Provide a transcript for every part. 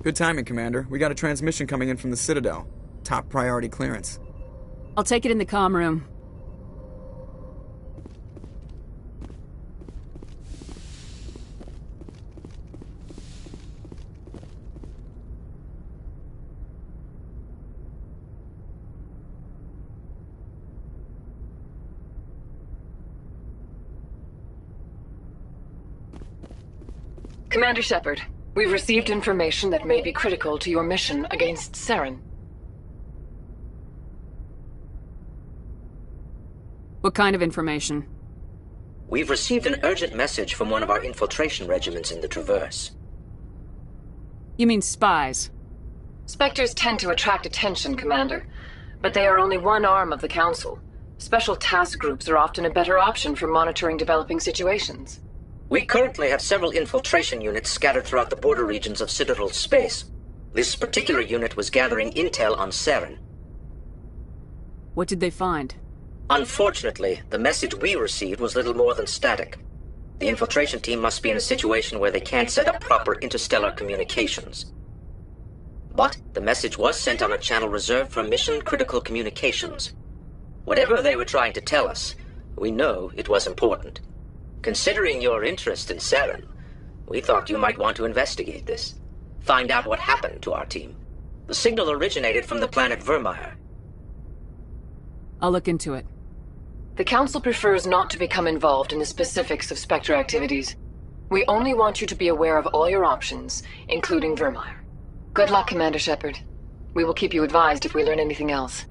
Good timing, Commander. We got a transmission coming in from the Citadel. Top priority clearance. I'll take it in the comm room. Commander Shepard, we've received information that may be critical to your mission against Saren. What kind of information? We've received an urgent message from one of our infiltration regiments in the Traverse. You mean spies? Spectres tend to attract attention, Commander, but they are only one arm of the Council. Special task groups are often a better option for monitoring developing situations. We currently have several infiltration units scattered throughout the border regions of Citadel space. This particular unit was gathering intel on Saren. What did they find? Unfortunately, the message we received was little more than static. The infiltration team must be in a situation where they can't set up proper interstellar communications. But the message was sent on a channel reserved for mission-critical communications. Whatever they were trying to tell us, we know it was important. Considering your interest in Saren, we thought you might want to investigate this. Find out what happened to our team. The signal originated from the planet Virmire. I'll look into it. The Council prefers not to become involved in the specifics of Spectre activities. We only want you to be aware of all your options, including Virmire. Good luck, Commander Shepard. We will keep you advised if we learn anything else.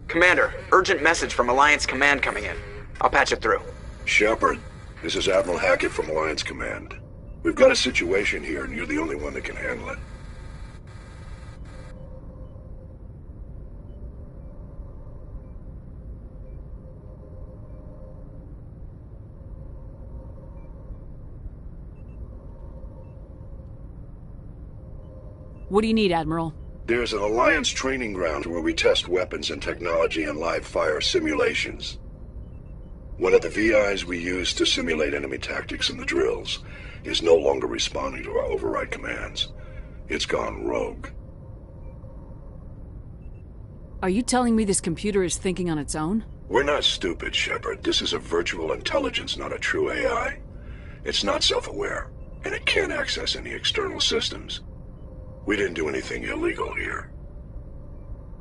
Commander, urgent message from Alliance Command coming in. I'll patch it through. Shepard, this is Admiral Hackett from Alliance Command. We've got a situation here, and you're the only one that can handle it. What do you need, Admiral? There's an Alliance training ground where we test weapons and technology in live fire simulations. One of the VIs we use to simulate enemy tactics in the drills is no longer responding to our override commands. It's gone rogue. Are you telling me this computer is thinking on its own? We're not stupid, Shepard. This is a virtual intelligence, not a true AI. It's not self-aware. and it can't access any external systems. We didn't do anything illegal here.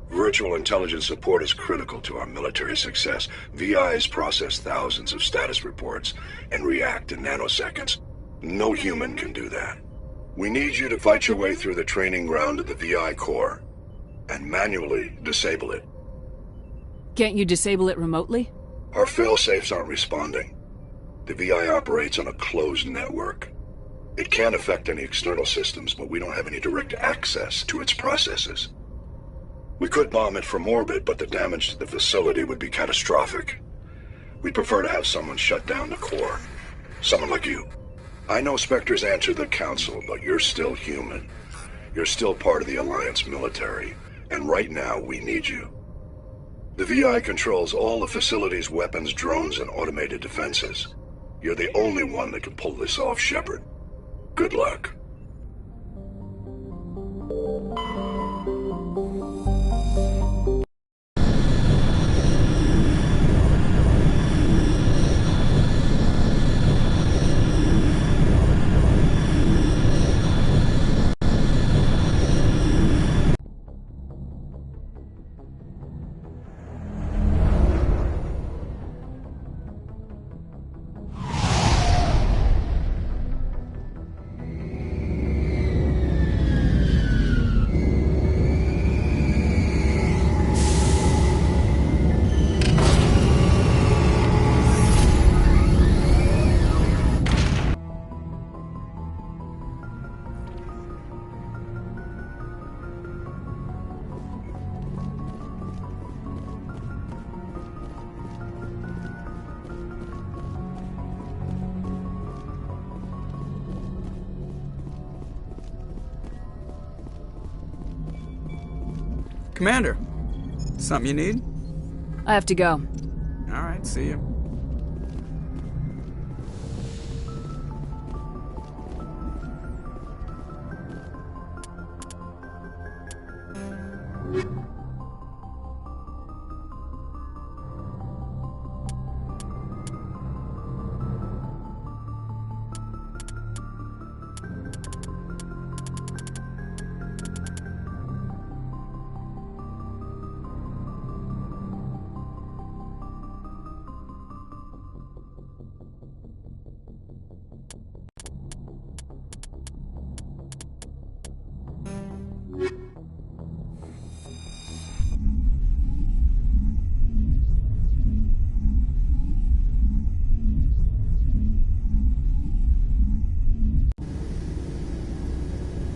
Virtual intelligence support is critical to our military success. VIs process thousands of status reports and react in nanoseconds. No human can do that. We need you to fight your way through the training ground of the VI core and manually disable it. Can't you disable it remotely? Our failsafes aren't responding. The VI operates on a closed network. It can't affect any external systems, but we don't have any direct access to its processes. We could bomb it from orbit, but the damage to the facility would be catastrophic. We'd prefer to have someone shut down the core. Someone like you. I know Spectres answer the Council, but you're still human. You're still part of the Alliance military, and right now we need you. The VI controls all the facility's weapons, drones, and automated defenses. You're the only one that can pull this off, Shepard. Good luck. Commander, something you need? I have to go. All right, see you.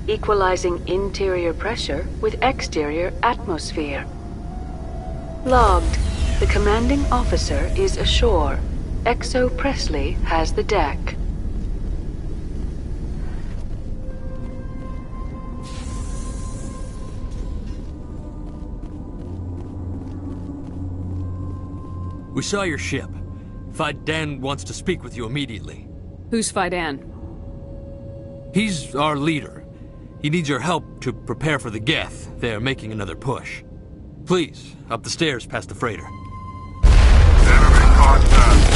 Equalizing interior pressure with exterior atmosphere. Logged. The commanding officer is ashore. Exo Presley has the deck. We saw your ship. Faidan wants to speak with you immediately. Who's Faidan? He's our leader. He needs your help to prepare for the Geth. They're making another push. Please, up the stairs past the freighter. Enemy contact.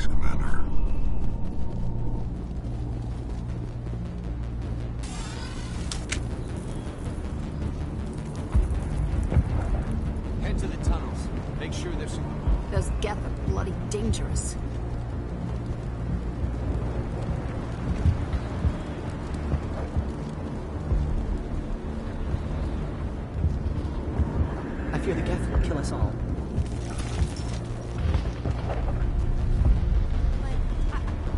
Thanks, Commander. Head to the tunnels. Make sure there's some... Those Geth are bloody dangerous. I fear the Geth will kill us all.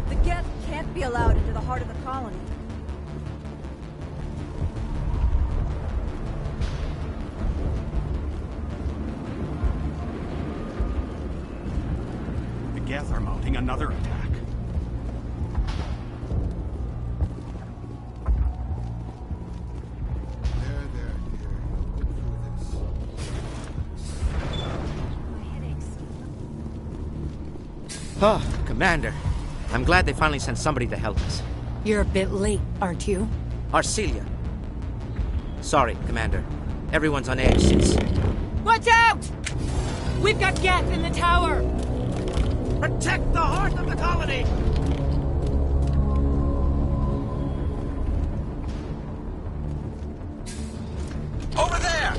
The Geth can't be allowed into the heart of the colony. The Geth are mounting another attack. Oh, Commander. I'm glad they finally sent somebody to help us. You're a bit late, aren't you? Arcelia. Sorry, Commander. Everyone's on edge since... Watch out! We've got Geth in the tower! Protect the heart of the colony! Over there!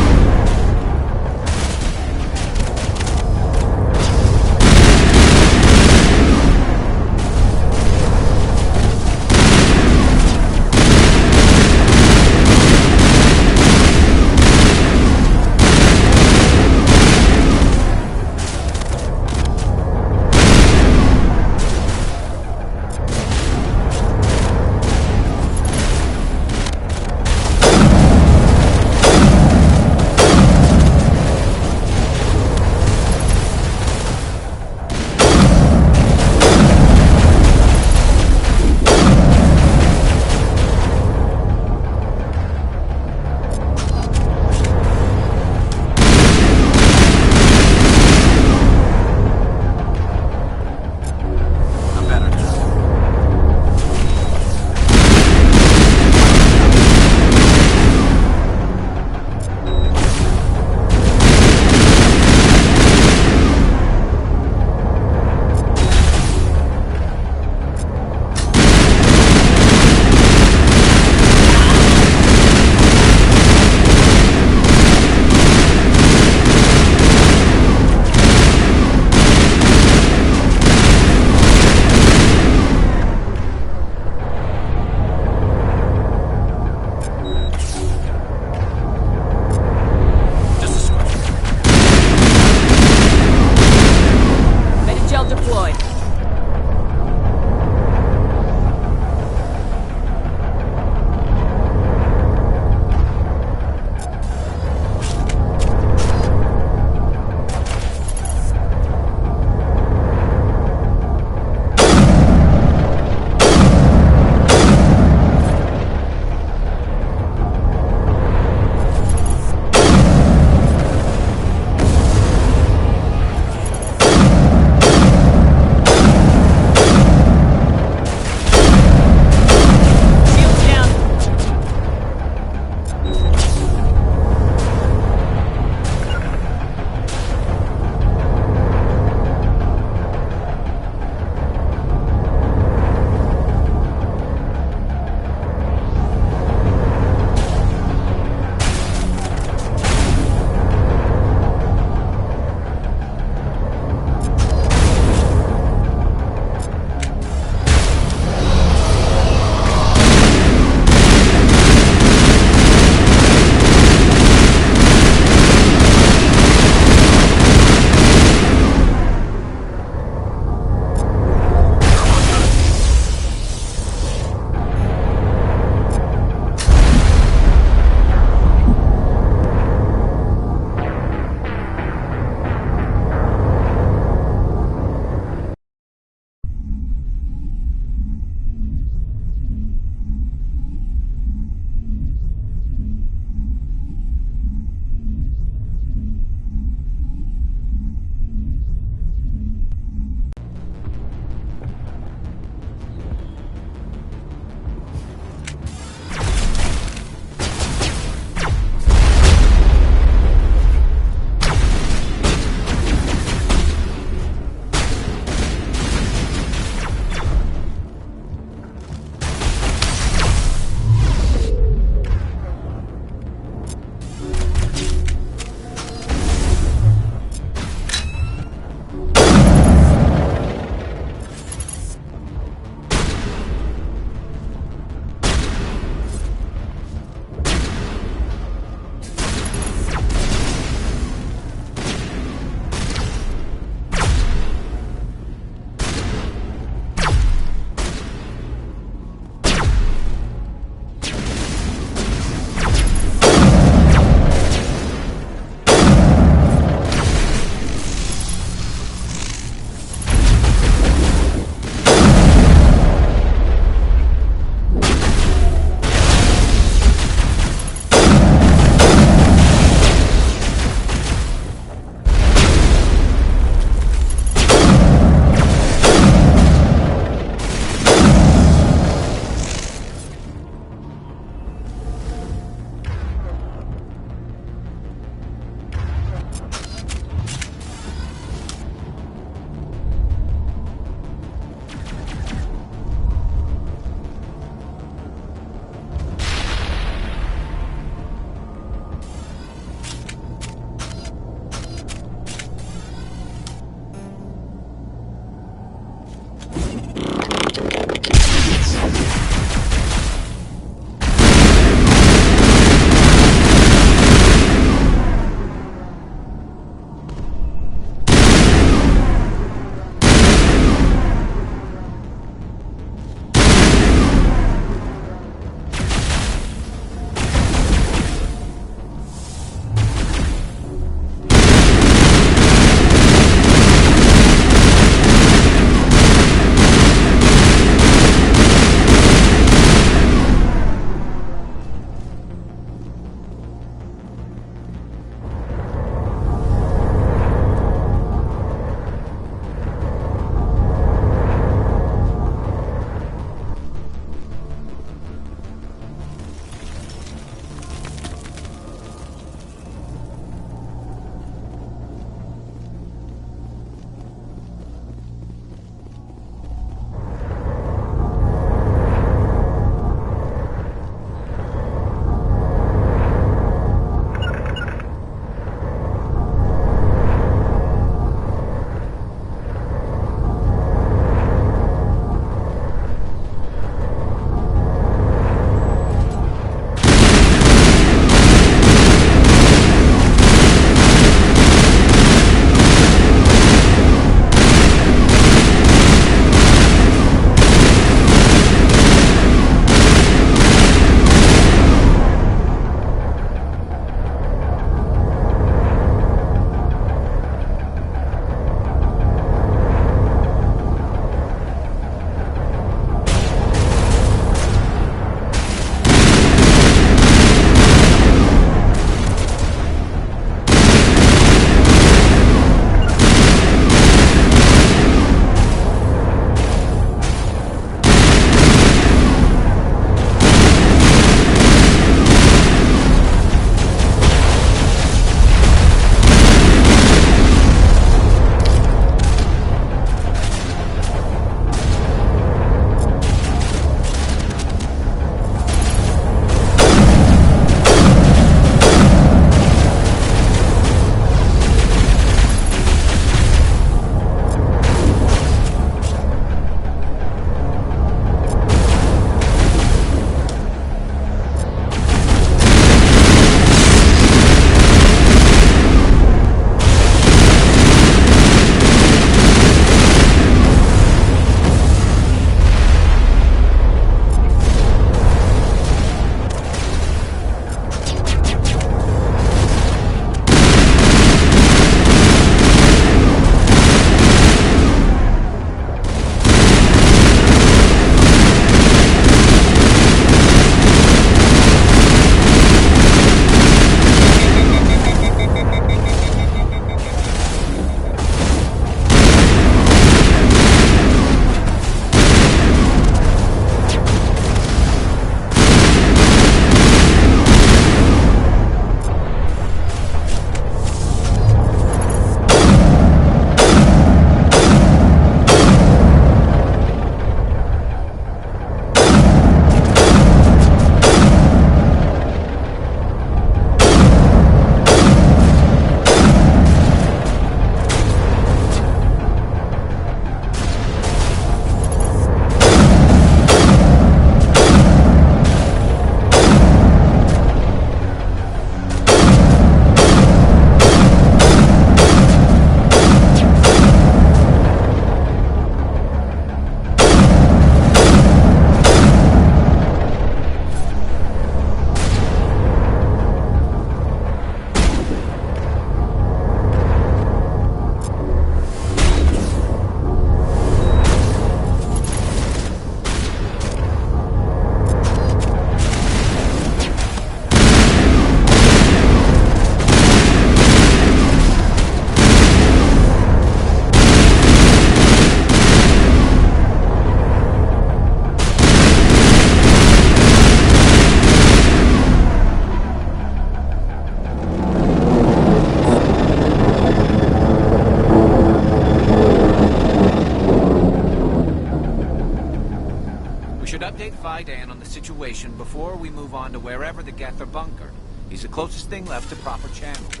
should update Vidan on the situation before we move on to wherever the Geth are bunkered. He's the closest thing left to proper channels.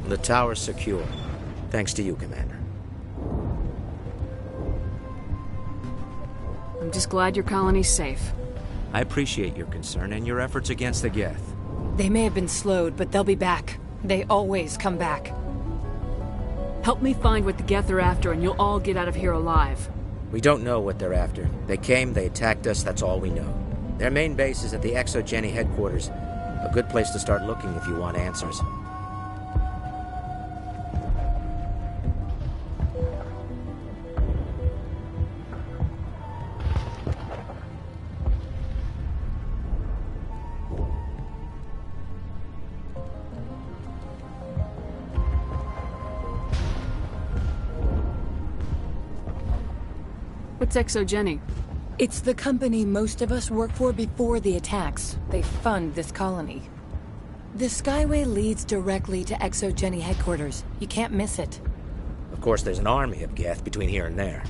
The tower's secure. Thanks to you, Commander. I'm just glad your colony's safe. I appreciate your concern and your efforts against the Geth. They may have been slowed, but they'll be back. They always come back. Help me find what the Geth are after, and you'll all get out of here alive. We don't know what they're after. They came, they attacked us, that's all we know. Their main base is at the ExoGeni headquarters. A good place to start looking if you want answers. What's ExoGeni? It's the company most of us worked for before the attacks. They fund this colony. The Skyway leads directly to ExoGeni headquarters. You can't miss it. Of course, there's an army of Geth between here and there.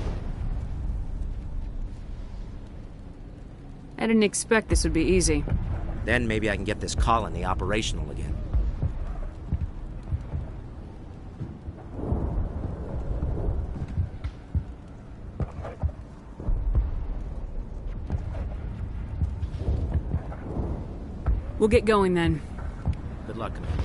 I didn't expect this would be easy. Then maybe I can get this colony operational again. We'll get going then. Good luck, Commander.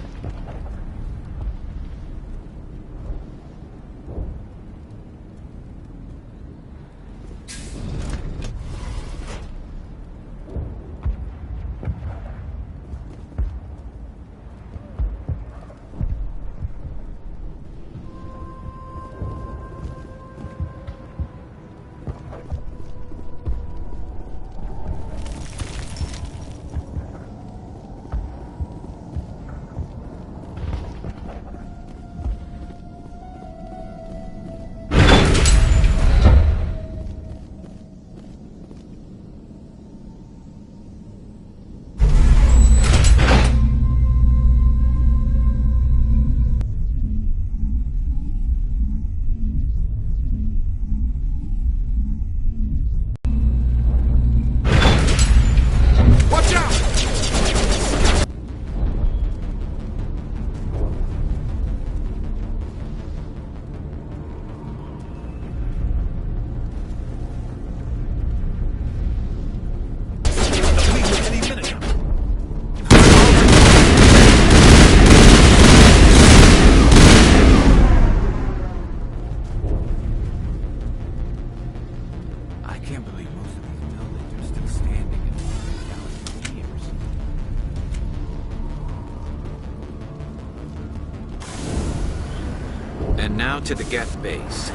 And now to the Geth base.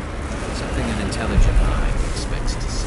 Something an intelligent eye expects to see.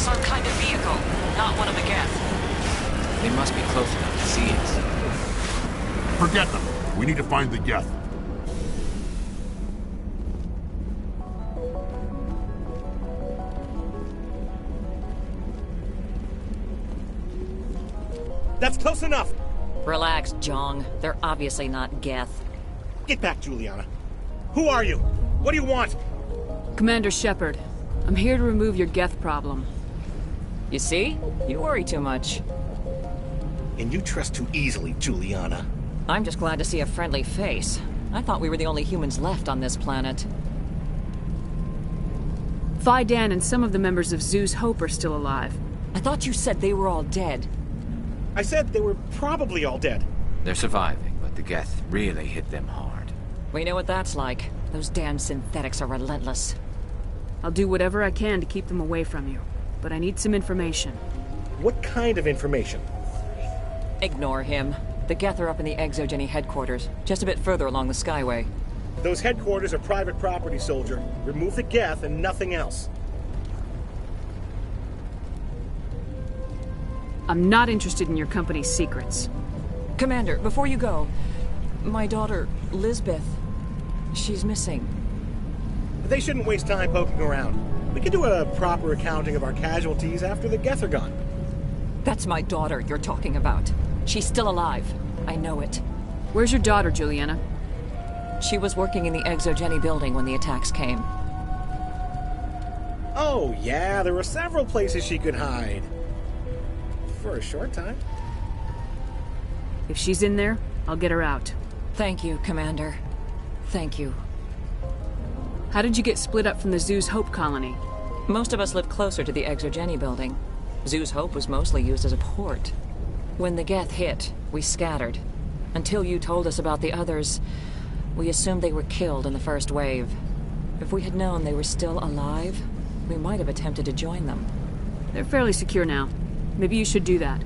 Some kind of vehicle, not one of the Geth. They must be close enough to see us. Forget them. We need to find the Geth. That's close enough! Relax, Jong. They're obviously not Geth. Get back, Juliana. Who are you? What do you want? Commander Shepard, I'm here to remove your Geth problem. You see? You worry too much. And you trust too easily, Juliana. I'm just glad to see a friendly face. I thought we were the only humans left on this planet. Phi Dan and some of the members of Zhu's Hope are still alive. I thought you said they were all dead. I said they were probably all dead. They're surviving, but the Geth really hit them hard. We know what that's like. Those damn synthetics are relentless. I'll do whatever I can to keep them away from you, but I need some information. What kind of information? Ignore him. The Geth are up in the ExoGeni headquarters, just a bit further along the Skyway. Those headquarters are private property, soldier. Remove the Geth and nothing else. I'm not interested in your company's secrets. Commander, before you go, my daughter, Lisbeth, she's missing. They shouldn't waste time poking around. We can do a proper accounting of our casualties after the Geth are gone. That's my daughter you're talking about. She's still alive. I know it. Where's your daughter, Juliana? She was working in the ExoGeni building when the attacks came. Oh, yeah, there were several places she could hide. For a short time. If she's in there, I'll get her out. Thank you, Commander. Thank you. How did you get split up from the Zhu's Hope colony? Most of us lived closer to the ExoGeni building. Zhu's Hope was mostly used as a port. When the Geth hit, we scattered. Until you told us about the others, we assumed they were killed in the first wave. If we had known they were still alive, we might have attempted to join them. They're fairly secure now. Maybe you should do that.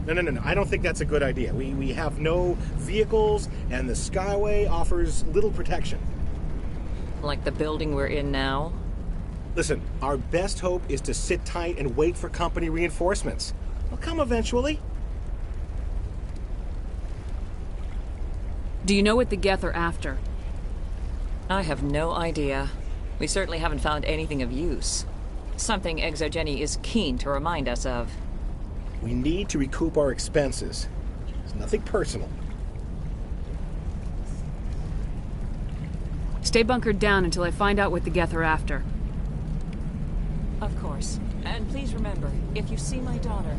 No. I don't think that's a good idea. We have no vehicles, and the Skyway offers little protection. Like the building we're in now? Listen, our best hope is to sit tight and wait for company reinforcements. They'll come eventually. Do you know what the Geth are after? I have no idea. We certainly haven't found anything of use. Something ExoGeni is keen to remind us of. We need to recoup our expenses. It's nothing personal. Stay bunkered down until I find out what the Geth are after. Of course. And please remember, if you see my daughter...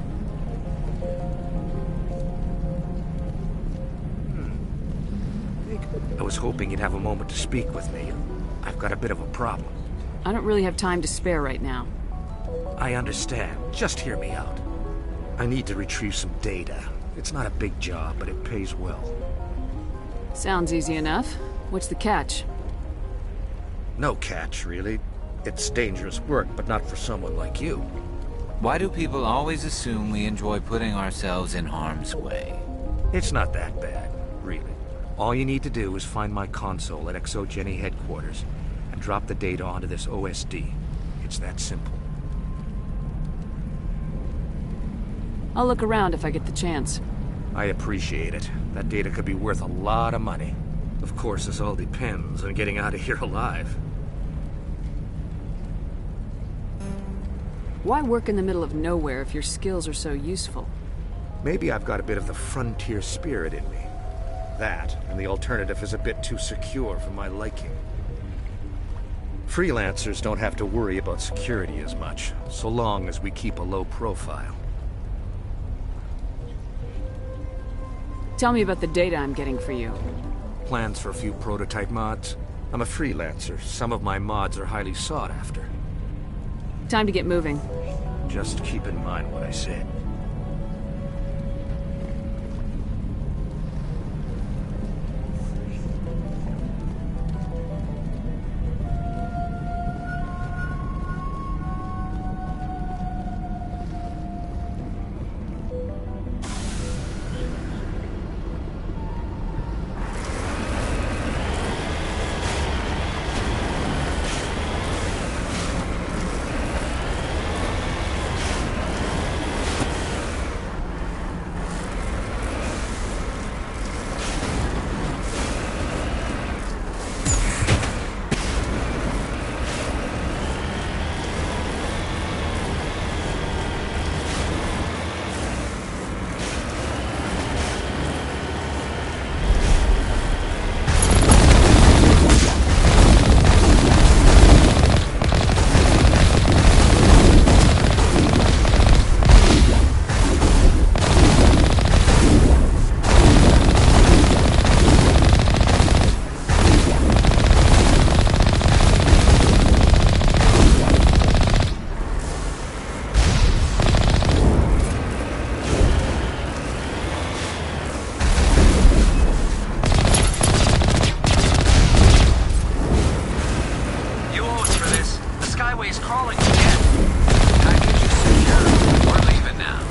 I was hoping you'd have a moment to speak with me. I've got a bit of a problem. I don't really have time to spare right now. I understand. Just hear me out. I need to retrieve some data. It's not a big job, but it pays well. Sounds easy enough. What's the catch? No catch, really. It's dangerous work, but not for someone like you. Why do people always assume we enjoy putting ourselves in harm's way? It's not that bad, really. All you need to do is find my console at ExoGeni headquarters and drop the data onto this OSD. It's that simple. I'll look around if I get the chance. I appreciate it. That data could be worth a lot of money. Of course, this all depends on getting out of here alive. Why work in the middle of nowhere if your skills are so useful? Maybe I've got a bit of the frontier spirit in me. That, and the alternative is a bit too secure for my liking. Freelancers don't have to worry about security as much, so long as we keep a low profile. Tell me about the data I'm getting for you. Plans for a few prototype mods? I'm a freelancer. Some of my mods are highly sought after. Time to get moving. Just keep in mind what I said. calling again. Package is secure. We're leaving now.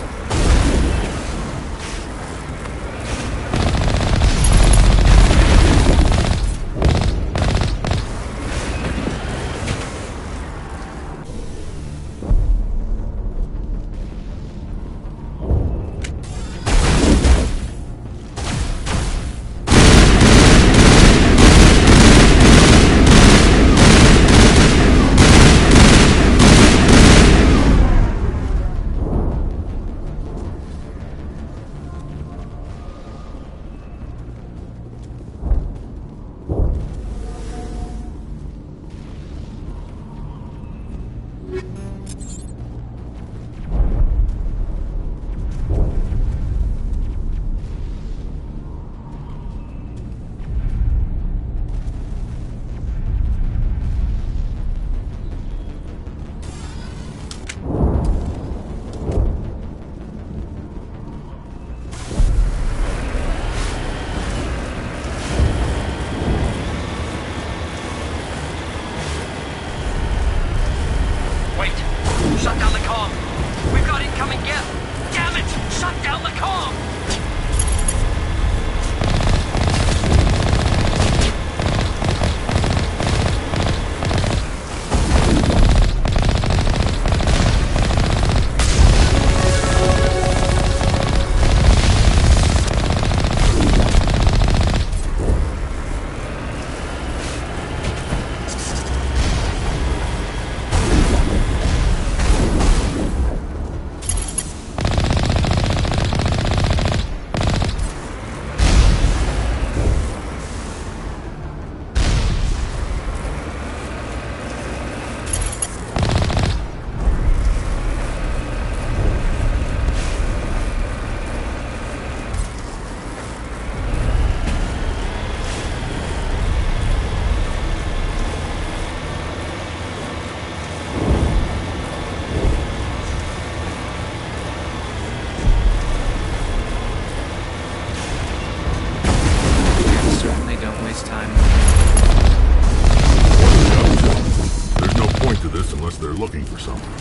Shut down the comm! We've got incoming Geth! Damn it! Shut down the comm! Unless they're looking for something.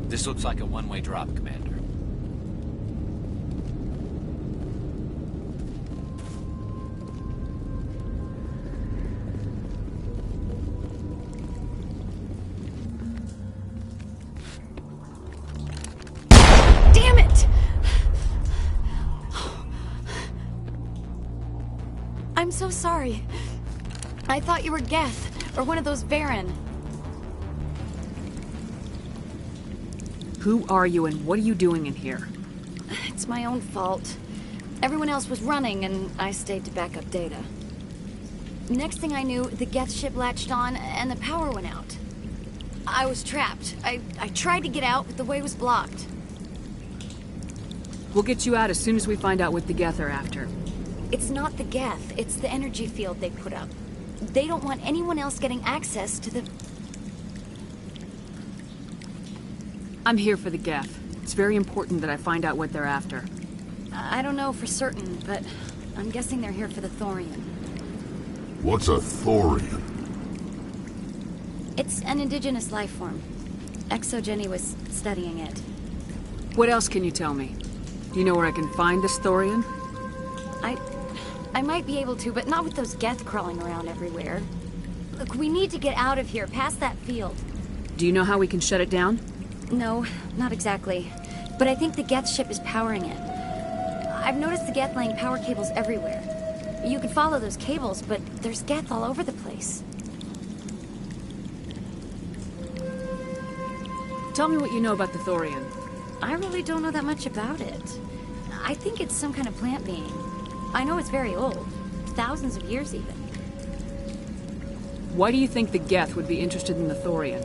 This looks like a one-way drop, Commander. Damn it! I'm so sorry. I thought you were Geth, or one of those Varen. Who are you and what are you doing in here? It's my own fault. Everyone else was running, and I stayed to back up data. Next thing I knew, the Geth ship latched on, and the power went out. I was trapped. I tried to get out, but the way was blocked. We'll get you out as soon as we find out what the Geth are after. It's not the Geth, it's the energy field they put up. They don't want anyone else getting access to the... I'm here for the Geth. It's very important that I find out what they're after. I don't know for certain, but I'm guessing they're here for the Thorian. What's a Thorian? It's an indigenous life form. ExoGeni was studying it. What else can you tell me? Do you know where I can find this Thorian? I might be able to, but not with those Geth crawling around everywhere. Look, we need to get out of here, past that field. Do you know how we can shut it down? No, not exactly. But I think the Geth ship is powering it. I've noticed the Geth laying power cables everywhere. You could follow those cables, but there's Geth all over the place. Tell me what you know about the Thorian. I really don't know that much about it. I think it's some kind of plant being. I know it's very old. Thousands of years, even. Why do you think the Geth would be interested in the Thorian?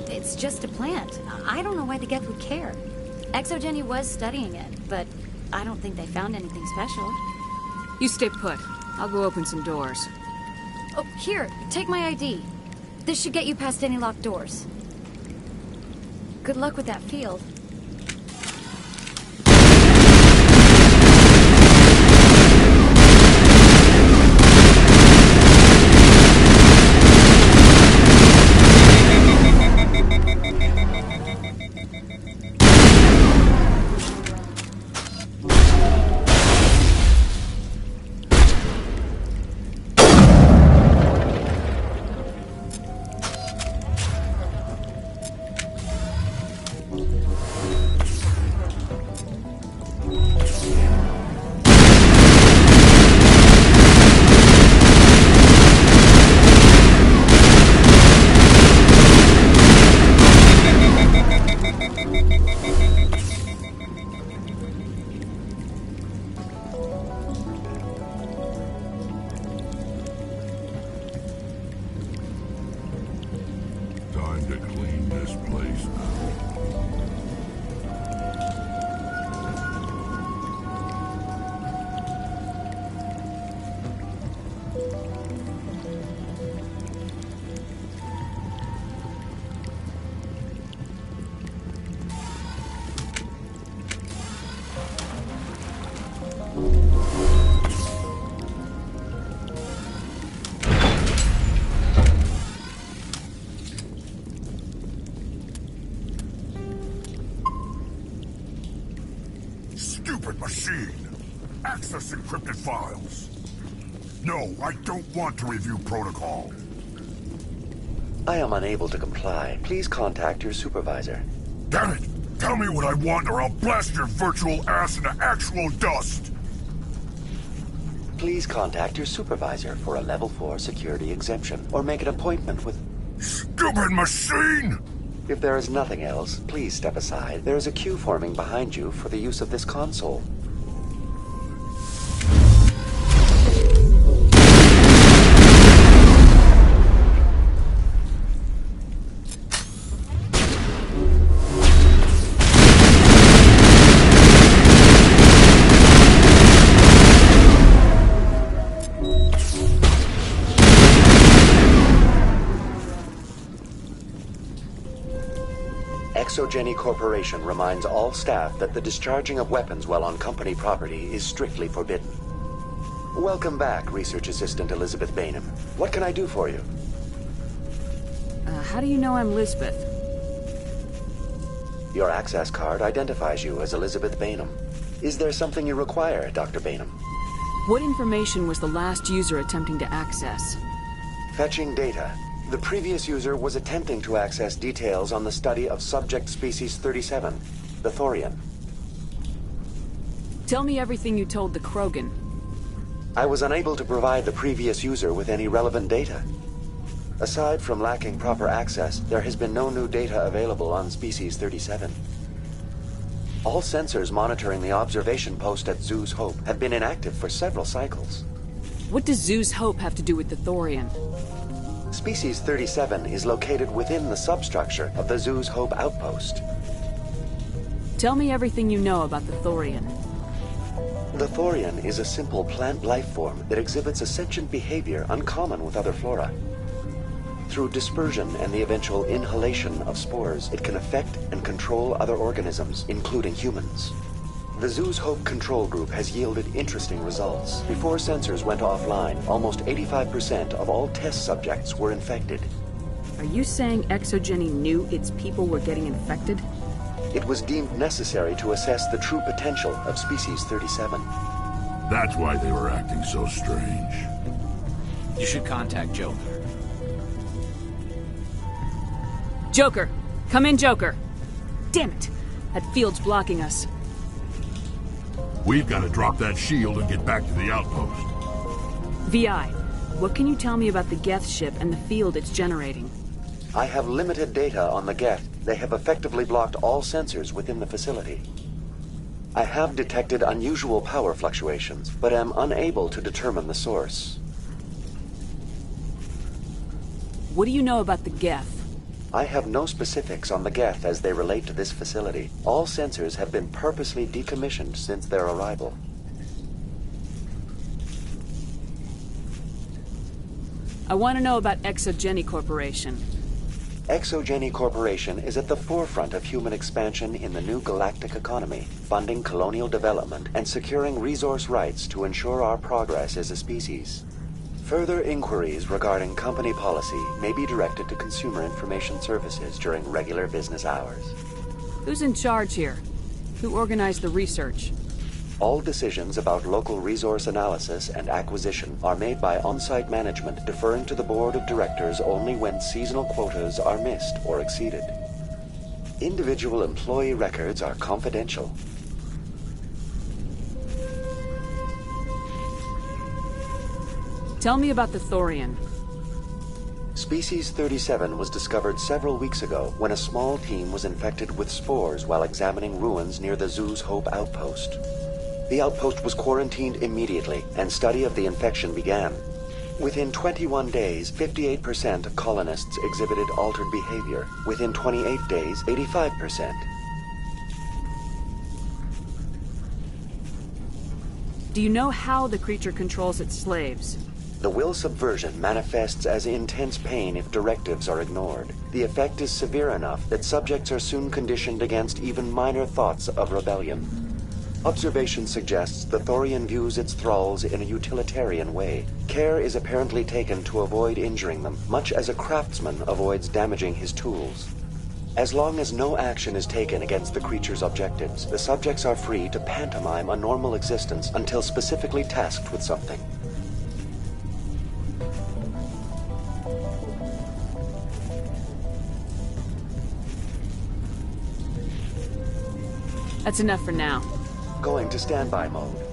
It's just a plant. I don't know why the Geth would care. ExoGeni was studying it, but I don't think they found anything special. You stay put. I'll go open some doors. Oh, here, take my ID. This should get you past any locked doors. Good luck with that field. Time to clean this place out. Stupid machine! Access encrypted files! No, I don't want to review protocol. I am unable to comply. Please contact your supervisor. Damn it! Tell me what I want or I'll blast your virtual ass into actual dust! Please contact your supervisor for a level 4 security exemption, or make an appointment with... Stupid machine! If there is nothing else, please step aside. There is a queue forming behind you for the use of this console. ExoGeni Corporation reminds all staff that the discharging of weapons while on company property is strictly forbidden. Welcome back, Research Assistant Elizabeth Bainham. What can I do for you? How do you know I'm Lisbeth? Your access card identifies you as Elizabeth Bainham. Is there something you require, Dr. Bainham? What information was the last user attempting to access? Fetching data. The previous user was attempting to access details on the study of subject species 37, the Thorian. Tell me everything you told the Krogan. I was unable to provide the previous user with any relevant data. Aside from lacking proper access, there has been no new data available on species 37. All sensors monitoring the observation post at Zoo's Hope have been inactive for several cycles. What does Zoo's Hope have to do with the Thorian? Species 37 is located within the substructure of the Zoo's Hope outpost. Tell me everything you know about the Thorian. The Thorian is a simple plant life form that exhibits a sentient behavior uncommon with other flora. Through dispersion and the eventual inhalation of spores, it can affect and control other organisms, including humans. The Zoo's Hope control group has yielded interesting results. Before sensors went offline, almost 85% of all test subjects were infected. Are you saying ExoGeni knew its people were getting infected? It was deemed necessary to assess the true potential of species 37. That's why they were acting so strange. You should contact Joker. Joker! Come in, Joker! Damn it! That field's blocking us. We've got to drop that shield and get back to the outpost. VI, what can you tell me about the Geth ship and the field it's generating? I have limited data on the Geth. They have effectively blocked all sensors within the facility. I have detected unusual power fluctuations, but am unable to determine the source. What do you know about the Geth? I have no specifics on the Geth as they relate to this facility. All sensors have been purposely decommissioned since their arrival. I want to know about ExoGeni Corporation. ExoGeni Corporation is at the forefront of human expansion in the new galactic economy, funding colonial development and securing resource rights to ensure our progress as a species. Further inquiries regarding company policy may be directed to Consumer Information Services during regular business hours. Who's in charge here? Who organized the research? All decisions about local resource analysis and acquisition are made by on-site management, deferring to the board of directors only when seasonal quotas are missed or exceeded. Individual employee records are confidential. Tell me about the Thorian. Species 37 was discovered several weeks ago when a small team was infected with spores while examining ruins near the Zoo's Hope outpost. The outpost was quarantined immediately, and study of the infection began. Within 21 days, 58% of colonists exhibited altered behavior. Within 28 days, 85%. Do you know how the creature controls its slaves? The will subversion manifests as intense pain if directives are ignored. The effect is severe enough that subjects are soon conditioned against even minor thoughts of rebellion. Observation suggests the Thorian views its thralls in a utilitarian way. Care is apparently taken to avoid injuring them, much as a craftsman avoids damaging his tools. As long as no action is taken against the creature's objectives, the subjects are free to pantomime a normal existence until specifically tasked with something. That's enough for now. Going to standby mode.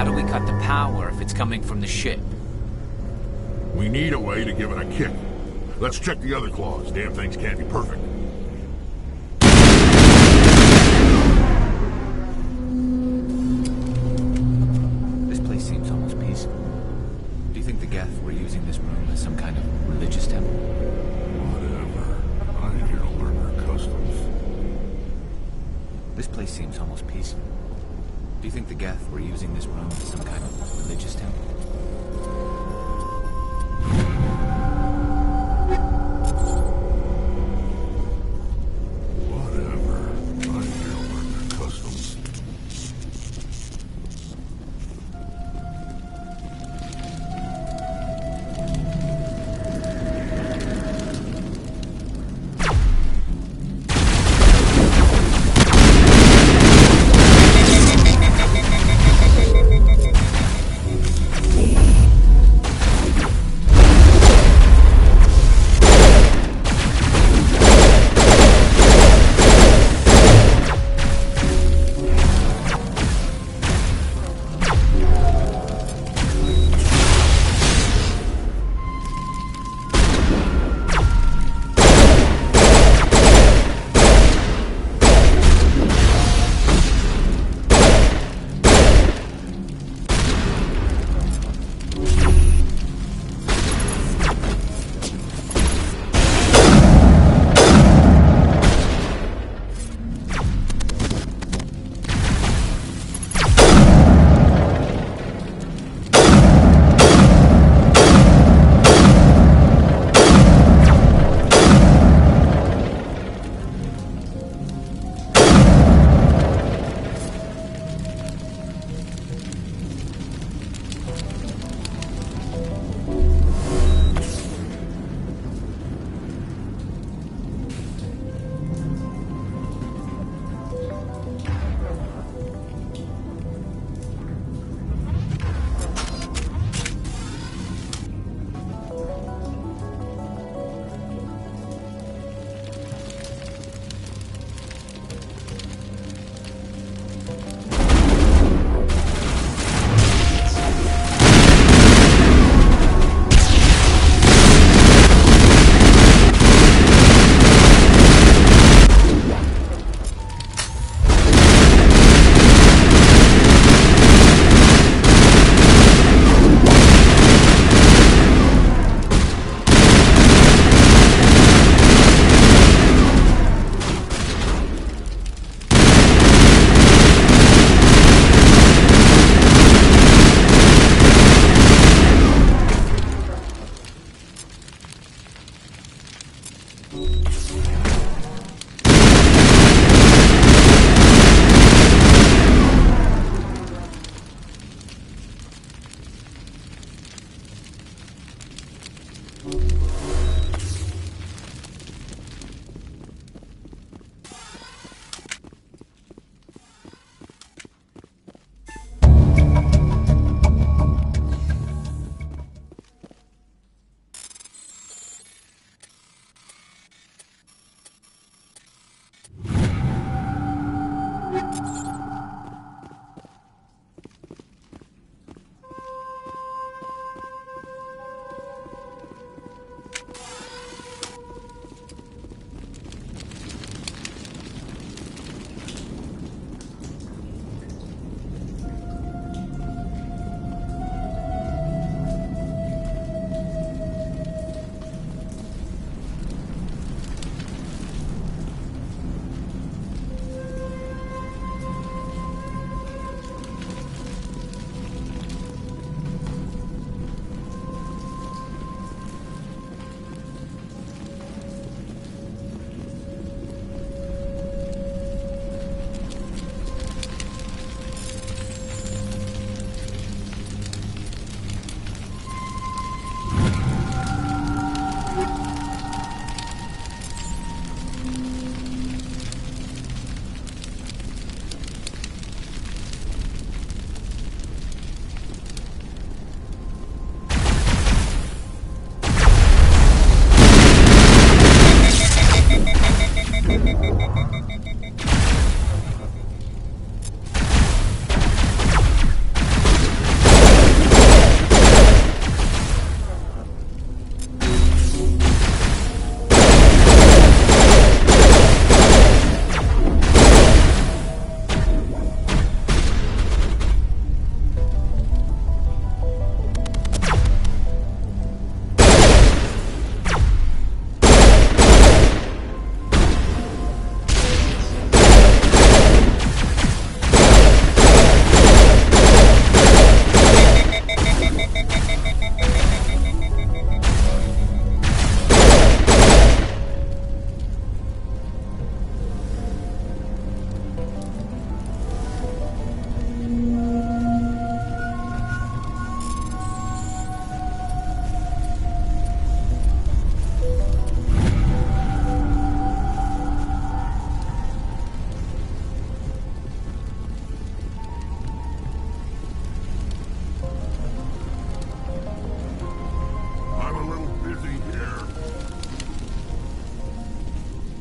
do we cut the power if it's coming from the ship? We need a way to give it a kick. Let's check the other claws. Damn things can't be perfect. This place seems almost peaceful. Do you think the Geth were using this room as some kind of religious temple? Whatever. I ain't here to learn their customs. This place seems almost peaceful. Do you think the Geth were using this room as some kind of religious temple?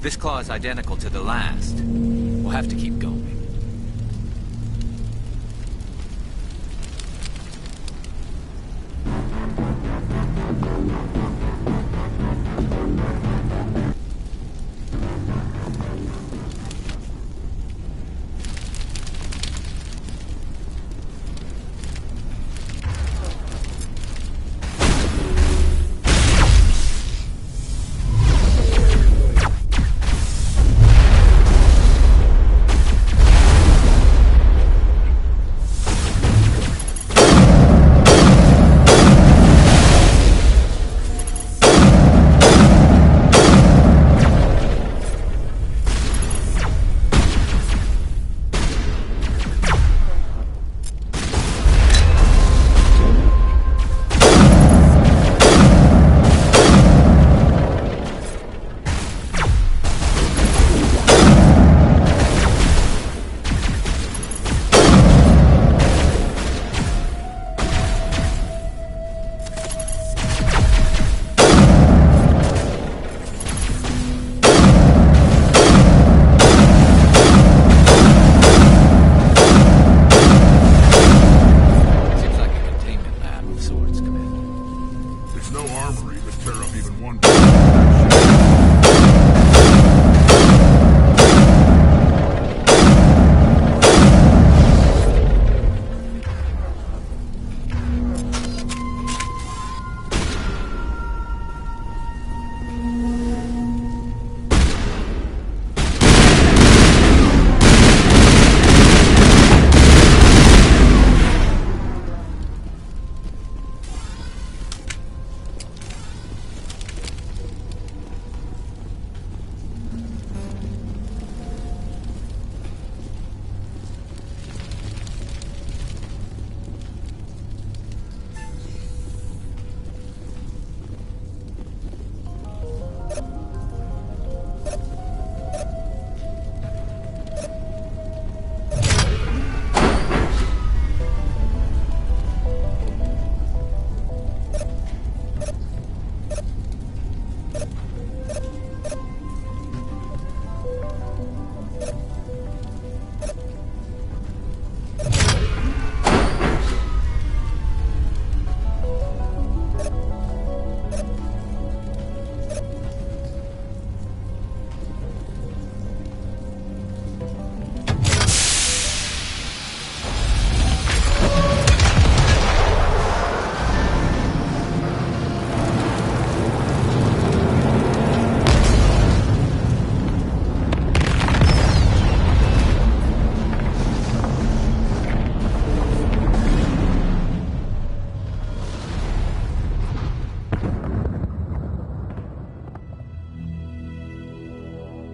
This claw is identical to the last. We'll have to keep going.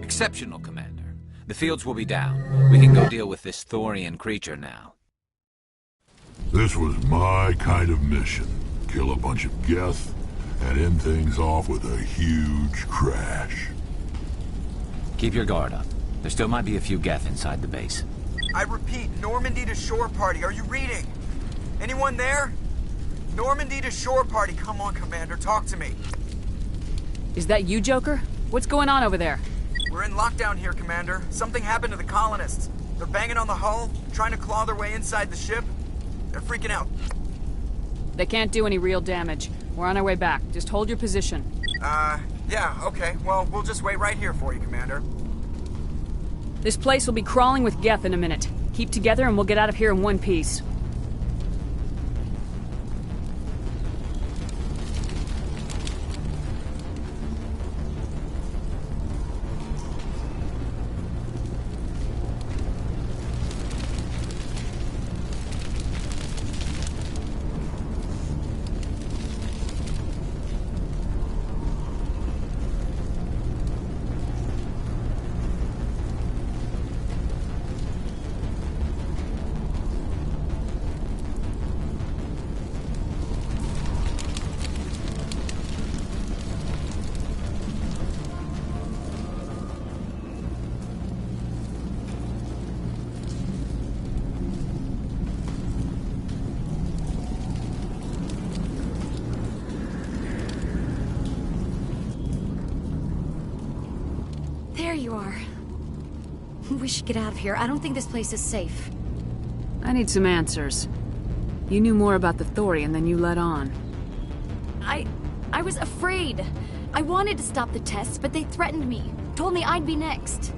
Exceptional, Commander. The fields will be down. We can go deal with this Thorian creature now. This was my kind of mission. Kill a bunch of Geth and end things off with a huge crash. Keep your guard up. There still might be a few Geth inside the base. I repeat, Normandy to shore party. Are you reading? Anyone there? Normandy to shore party. Come on, Commander. Talk to me. Is that you, Joker? What's going on over there? We're in lockdown here, Commander. Something happened to the colonists. They're banging on the hull, trying to claw their way inside the ship. They're freaking out. They can't do any real damage. We're on our way back. Just hold your position. Yeah, okay. Well, we'll just wait right here for you, Commander. This place will be crawling with Geth in a minute. Keep together and we'll get out of here in one piece. There you are. We should get out of here. I don't think this place is safe. I need some answers. You knew more about the Thorian than you let on. I was afraid. I wanted to stop the tests, but they threatened me. Told me I'd be next.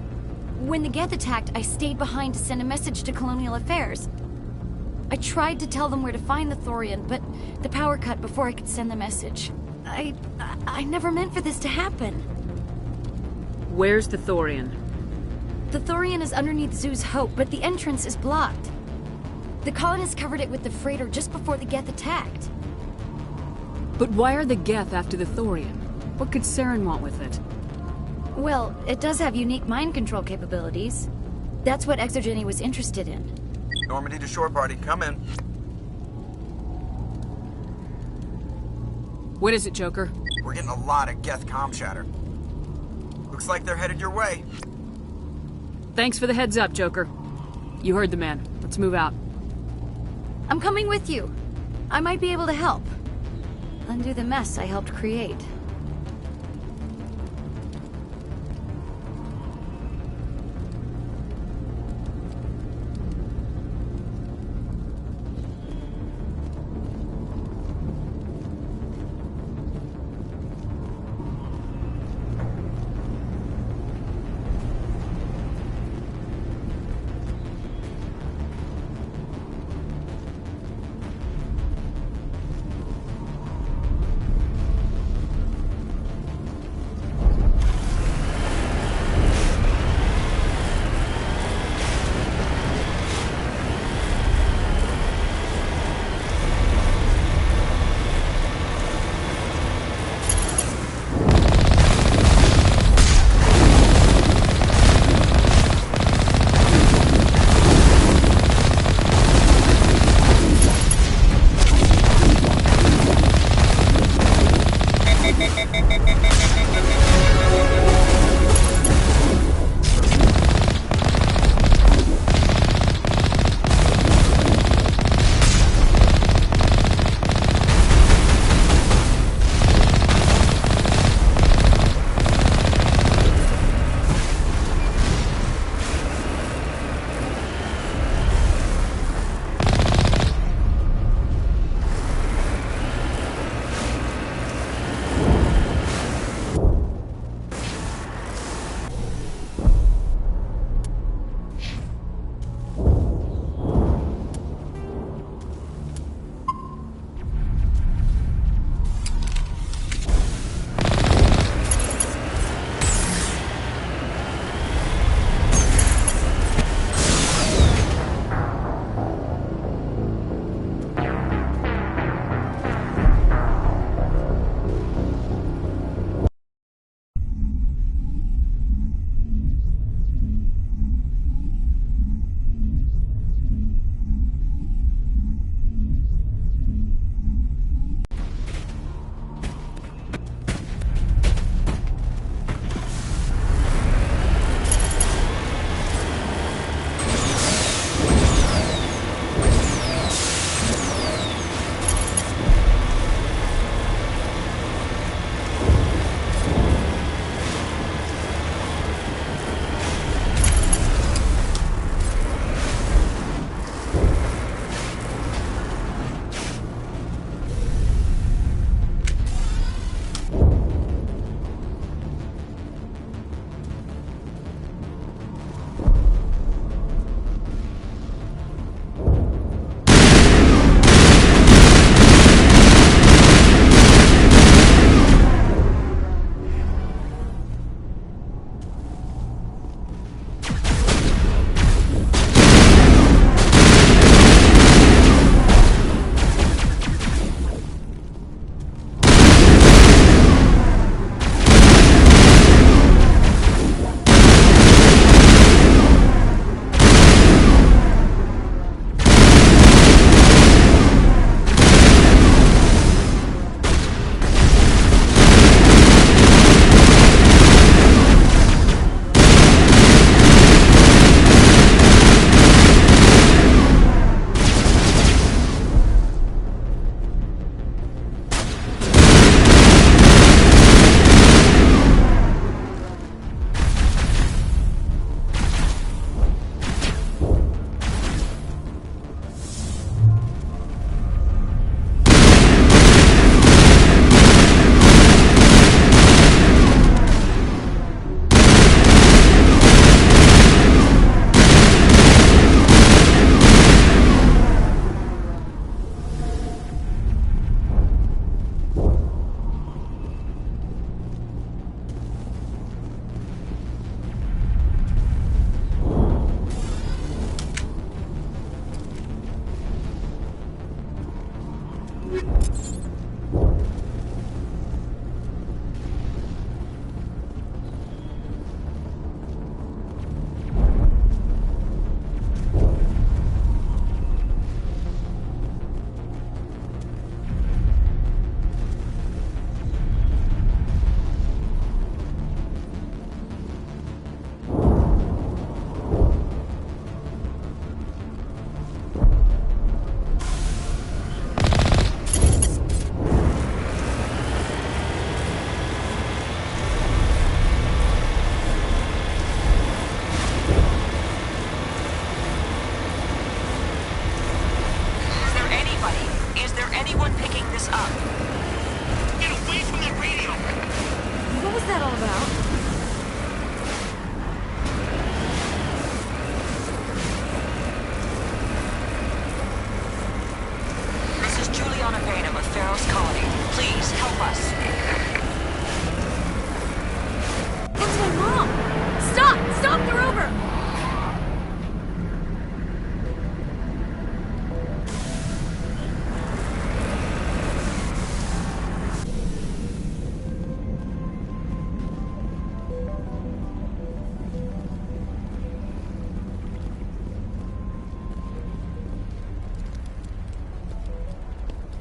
When the Geth attacked, I stayed behind to send a message to Colonial Affairs. I tried to tell them where to find the Thorian, but the power cut before I could send the message. I never meant for this to happen. Where's the Thorian? The Thorian is underneath Zoo's Hope, but the entrance is blocked. The colonists covered it with the freighter just before the Geth attacked. But why are the Geth after the Thorian? What could Saren want with it? Well, it does have unique mind control capabilities. That's what Exogeny was interested in. Normandy to shore party, come in. What is it, Joker? We're getting a lot of Geth comm chatter. Looks like they're headed your way. Thanks for the heads up, Joker. You heard the man. Let's move out. I'm coming with you. I might be able to help. Undo the mess I helped create.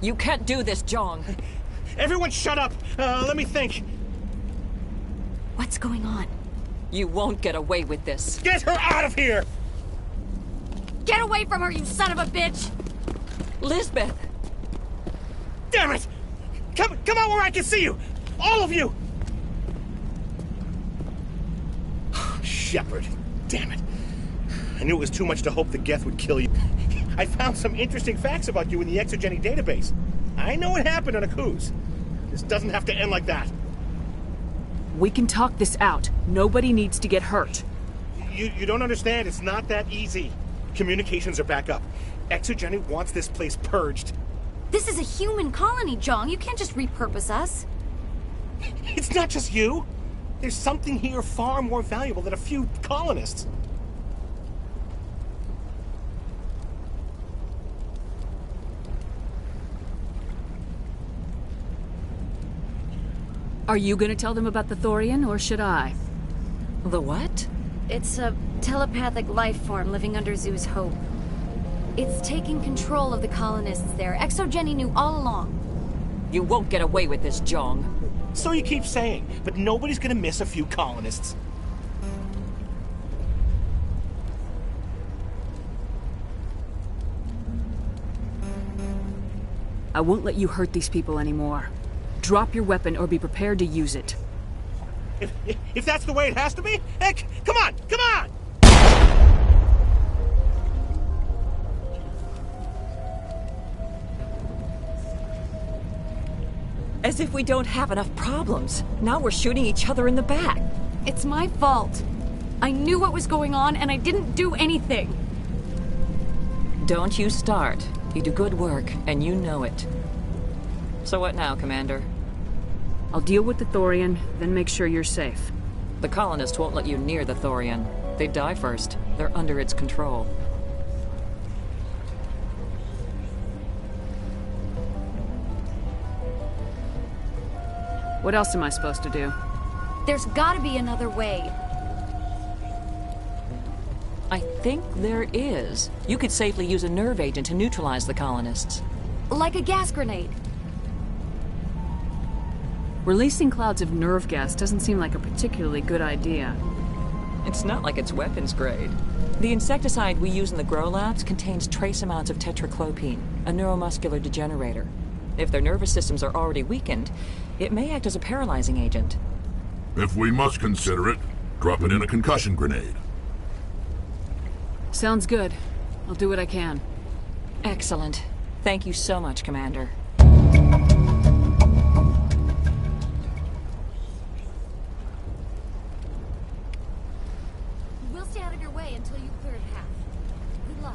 You can't do this, Jong. Everyone shut up! Let me think. What's going on? You won't get away with this. Get her out of here! Get away from her, you son of a bitch! Lisbeth! Damn it! Come out where I can see you! All of you! Shepard. Damn it. I knew it was too much to hope the Geth would kill you. I found some interesting facts about you in the Exogeny database. I know what happened on Akuz. This doesn't have to end like that. We can talk this out. Nobody needs to get hurt. You don't understand. It's not that easy. Communications are back up. Exogeny wants this place purged. This is a human colony, Jong. You can't just repurpose us. It's not just you. There's something here far more valuable than a few colonists. Are you gonna tell them about the Thorian, or should I? The what? It's a telepathic life form living under Zoo's Hope. It's taking control of the colonists there. Exogeny knew all along. You won't get away with this, Jong. So you keep saying, but nobody's gonna miss a few colonists. I won't let you hurt these people anymore. Drop your weapon or be prepared to use it. If that's the way it has to be, heck, come on, come on! As if we don't have enough problems. Now we're shooting each other in the back. It's my fault. I knew what was going on and I didn't do anything. Don't you start. You do good work, and you know it. So what now, Commander? I'll deal with the Thorian, then make sure you're safe. The colonists won't let you near the Thorian. They'd die first. They're under its control. What else am I supposed to do? There's gotta be another way. I think there is. You could safely use a nerve agent to neutralize the colonists. Like a gas grenade. Releasing clouds of nerve gas doesn't seem like a particularly good idea. It's not like it's weapons grade. The insecticide we use in the Grow Labs contains trace amounts of tetraclopine, a neuromuscular degenerator. If their nervous systems are already weakened, it may act as a paralyzing agent. If we must consider it, drop it in a concussion grenade. Sounds good. I'll do what I can. Excellent. Thank you so much, Commander. We'll stay out of your way until you clear a path. Good luck.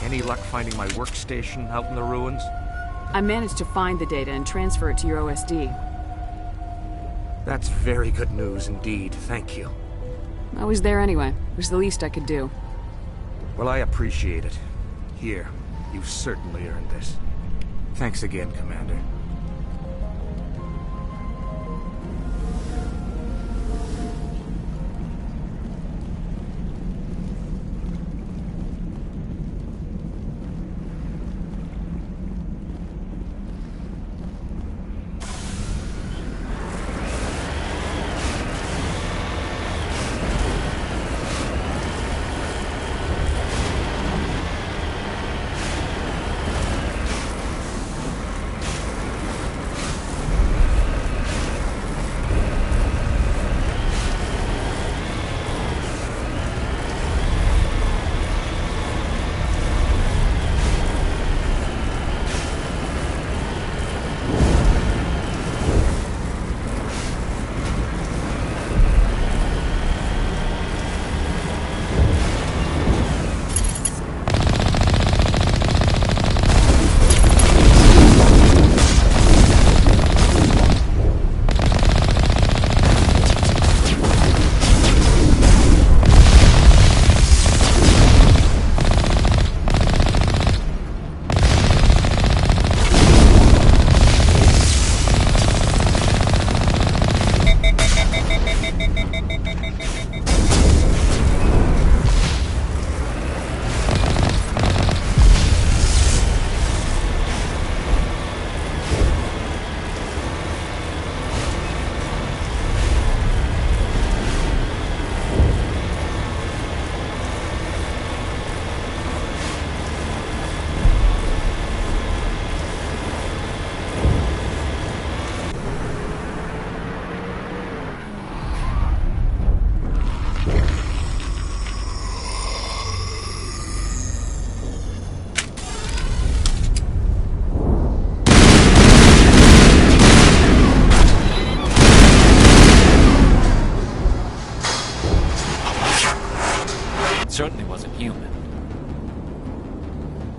Any luck finding my workstation out in the ruins? I managed to find the data and transfer it to your OSD. That's very good news indeed, thank you. I was there anyway. It was the least I could do. Well, I appreciate it. Here, you've certainly earned this. Thanks again, Commander.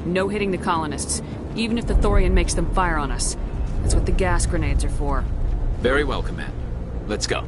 No hitting the colonists, even if the Thorian makes them fire on us. That's what the gas grenades are for. Very well, Commander. Let's go.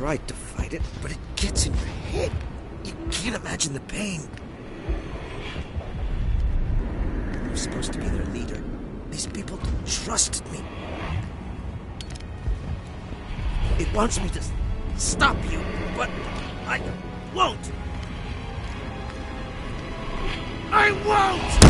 tried to fight it, but it gets in your head. You can't imagine the pain. I'm supposed to be their leader. These people don't trust me. It wants me to stop you, but I won't. I won't!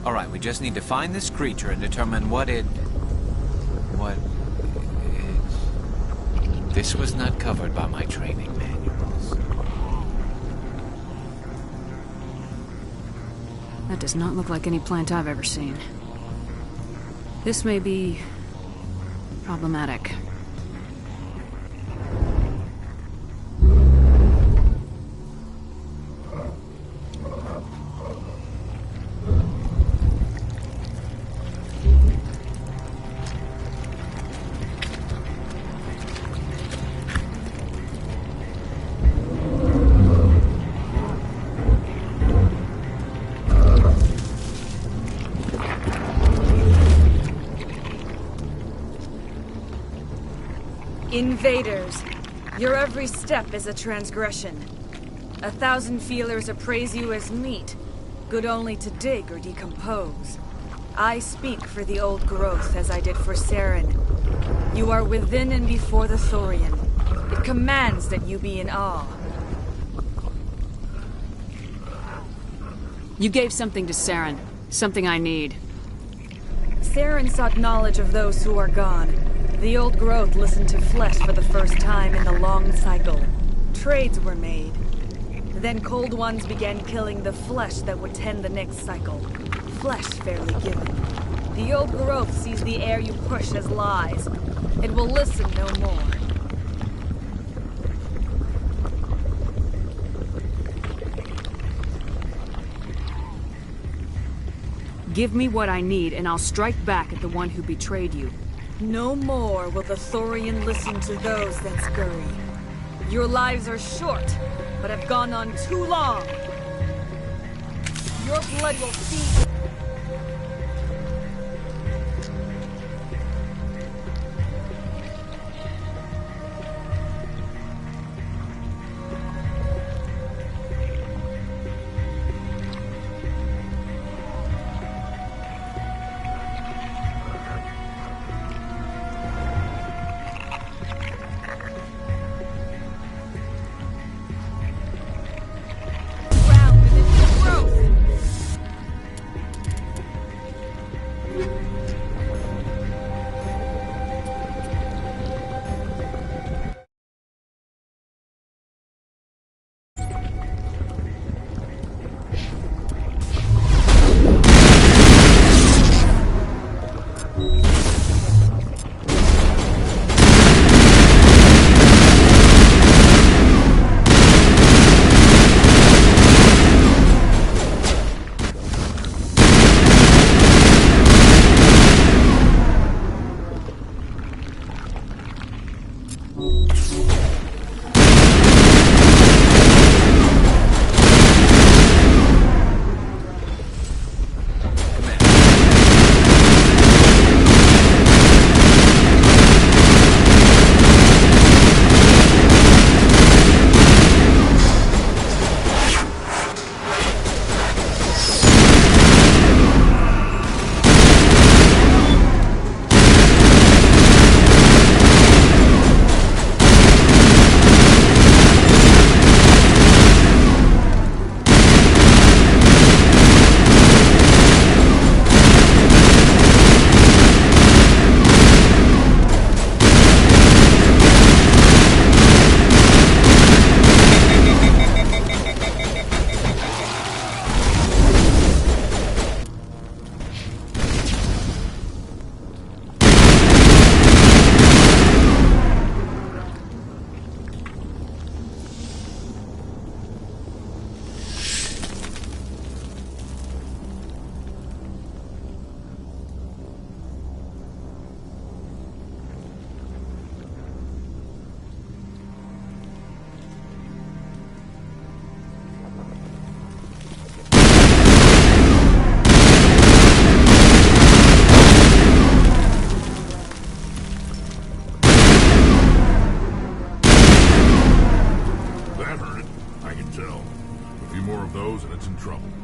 Alright, we just need to find this creature and determine what it is. This was not covered by my training manuals. That does not look like any plant I've ever seen. This may be problematic. Invaders, your every step is a transgression. 1,000 feelers appraise you as meat, good only to dig or decompose. I speak for the old growth as I did for Saren. You are within and before the Thorian. It commands that you be in awe. You gave something to Saren. Something I need. Saren sought knowledge of those who are gone. The old growth listened to flesh for the first time in the long cycle. Trades were made. Then cold ones began killing the flesh that would tend the next cycle. Flesh fairly given. The old growth sees the air you push as lies. It will listen no more. Give me what I need, and I'll strike back at the one who betrayed you. No more will the Thorian listen to those that scurry. Your lives are short, but have gone on too long. Your blood will feed. causing trouble.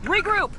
Regroup!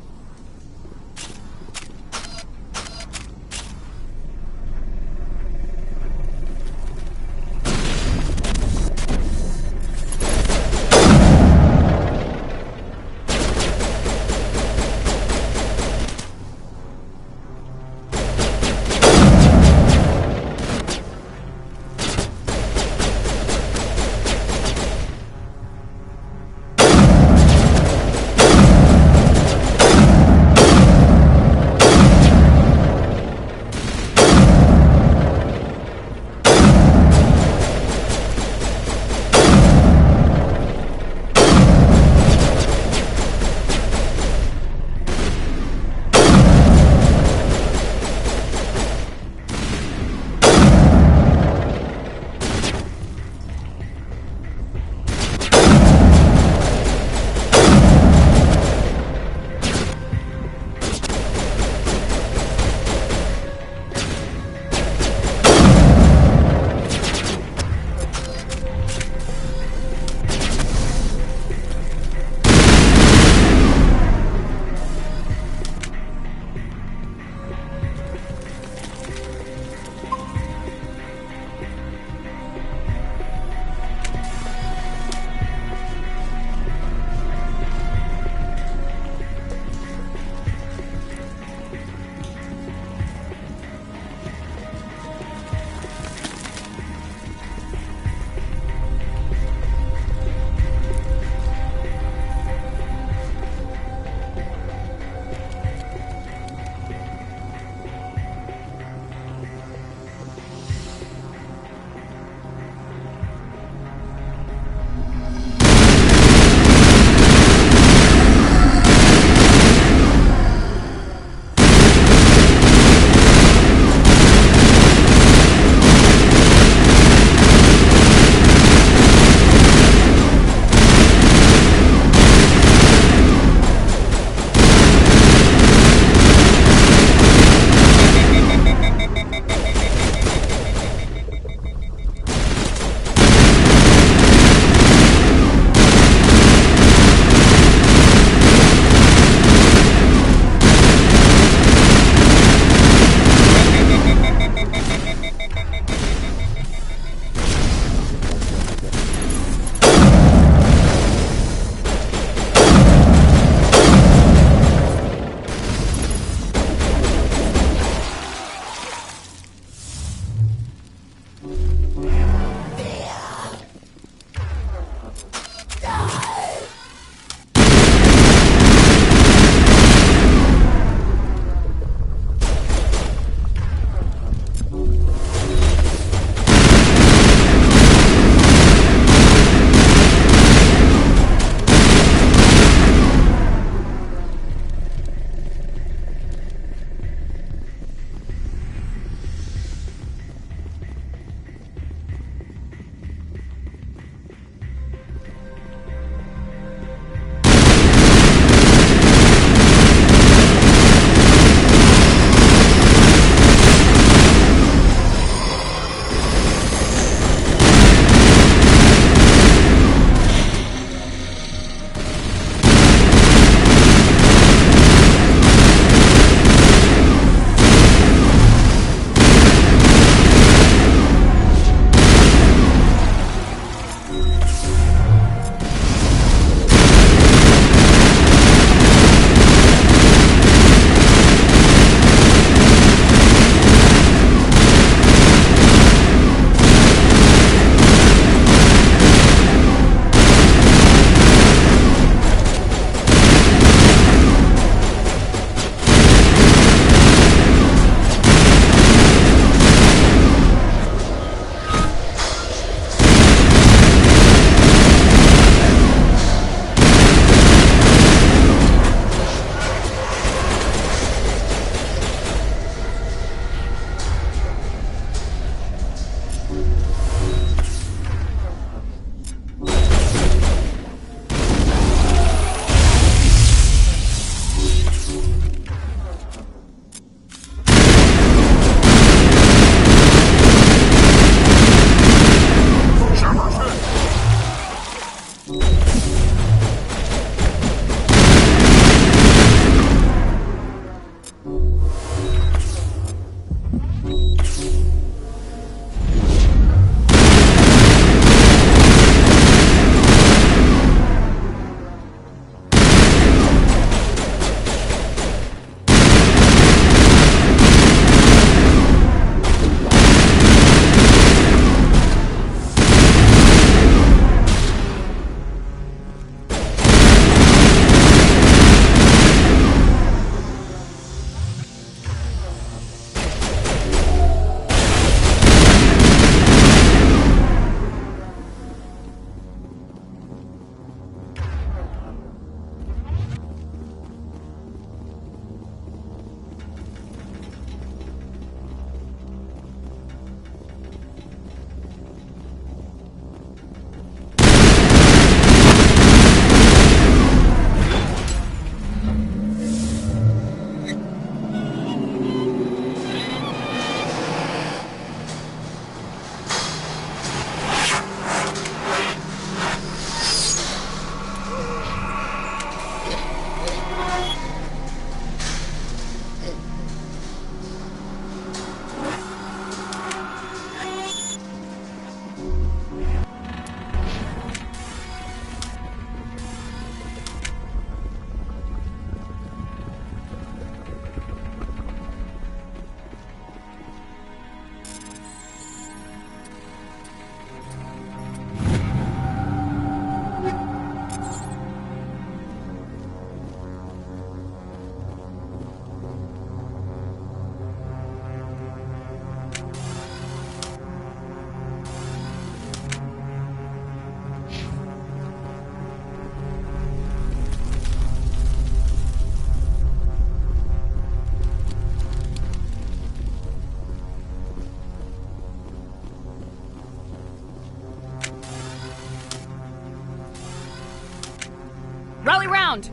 Rally round!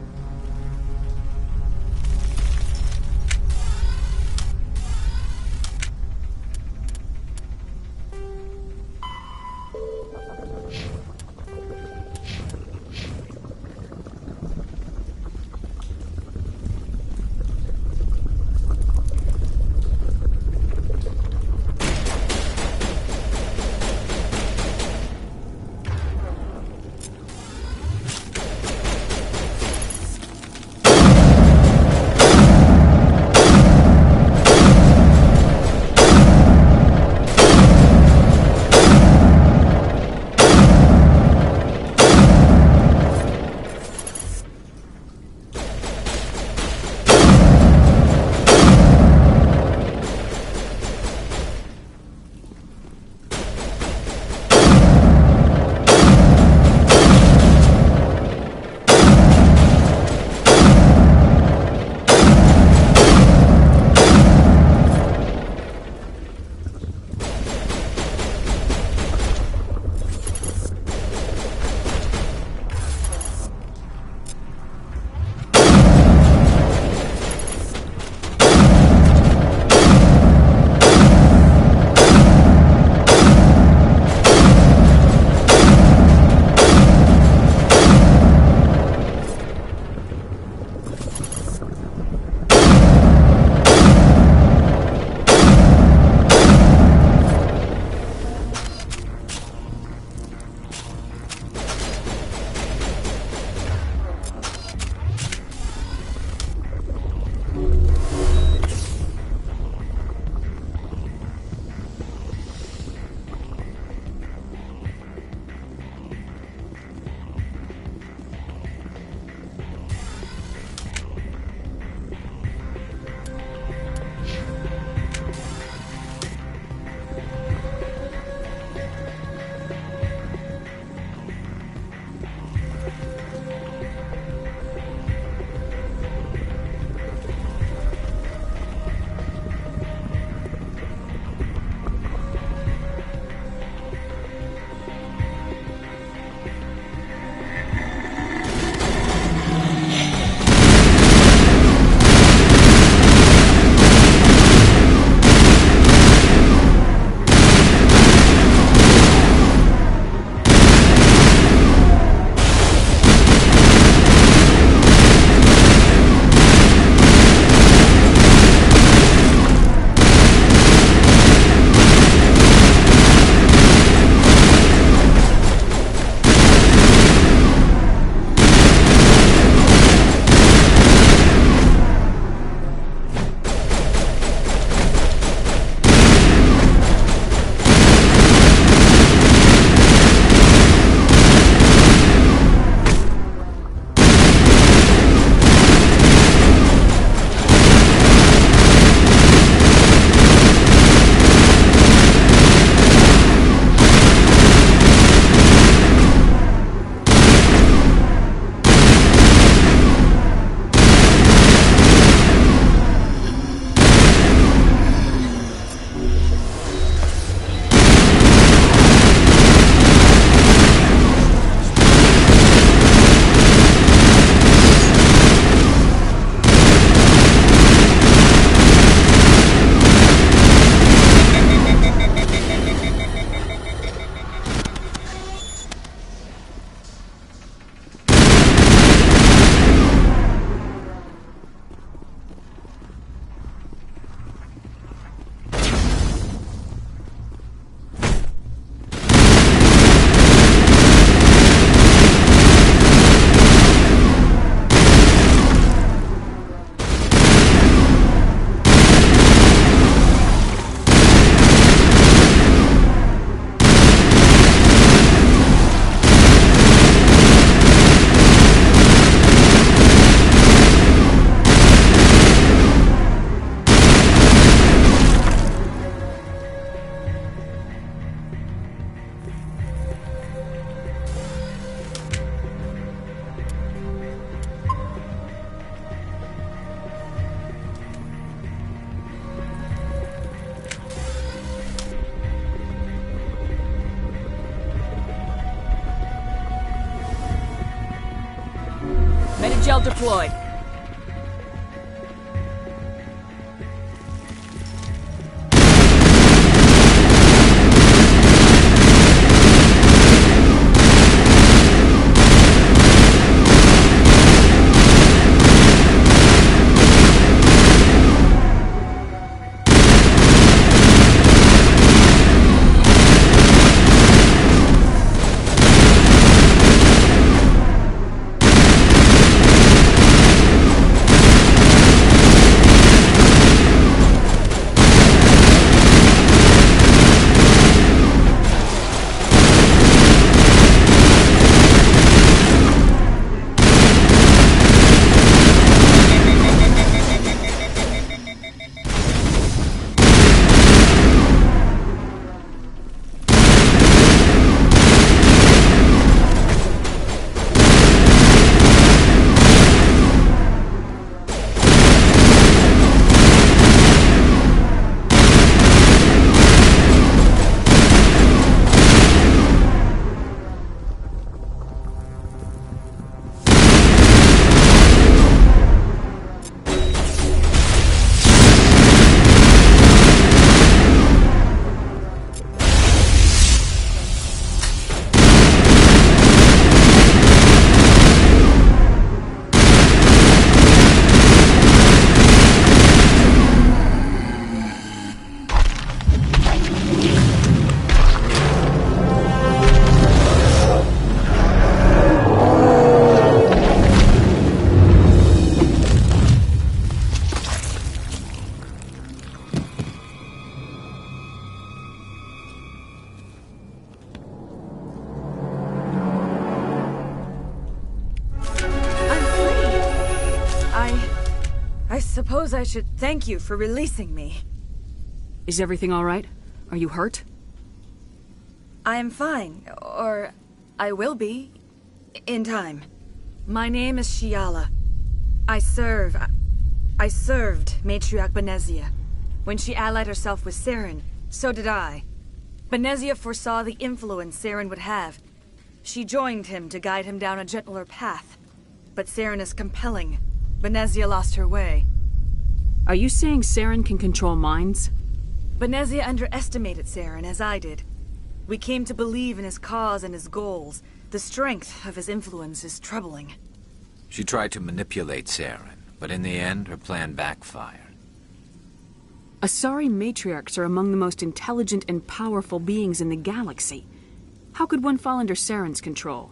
Metagel deployed. I suppose I should thank you for releasing me. Is everything all right? Are you hurt? I am fine, or I will be, in time. My name is Shiala. I served Matriarch Benezia. When she allied herself with Saren, so did I. Benezia foresaw the influence Saren would have. She joined him to guide him down a gentler path. But Saren is compelling. Benezia lost her way. Are you saying Saren can control minds? Benezia underestimated Saren, as I did. We came to believe in his cause and his goals. The strength of his influence is troubling. She tried to manipulate Saren, but in the end, her plan backfired. Asari matriarchs are among the most intelligent and powerful beings in the galaxy. How could one fall under Saren's control?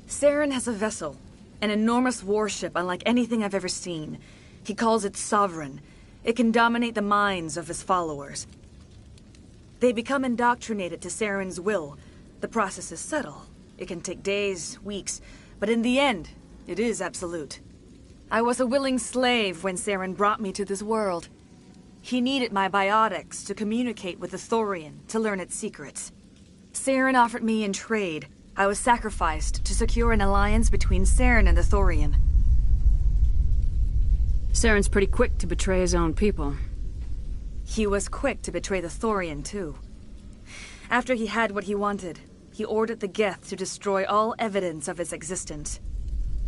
Saren has a vessel, an enormous warship unlike anything I've ever seen. He calls it Sovereign. It can dominate the minds of his followers. They become indoctrinated to Saren's will. The process is subtle. It can take days, weeks, but in the end, it is absolute. I was a willing slave when Saren brought me to this world. He needed my biotics to communicate with the Thorian, to learn its secrets. Saren offered me in trade. I was sacrificed to secure an alliance between Saren and the Thorian. Saren's pretty quick to betray his own people. He was quick to betray the Thorian, too. After he had what he wanted, he ordered the Geth to destroy all evidence of its existence.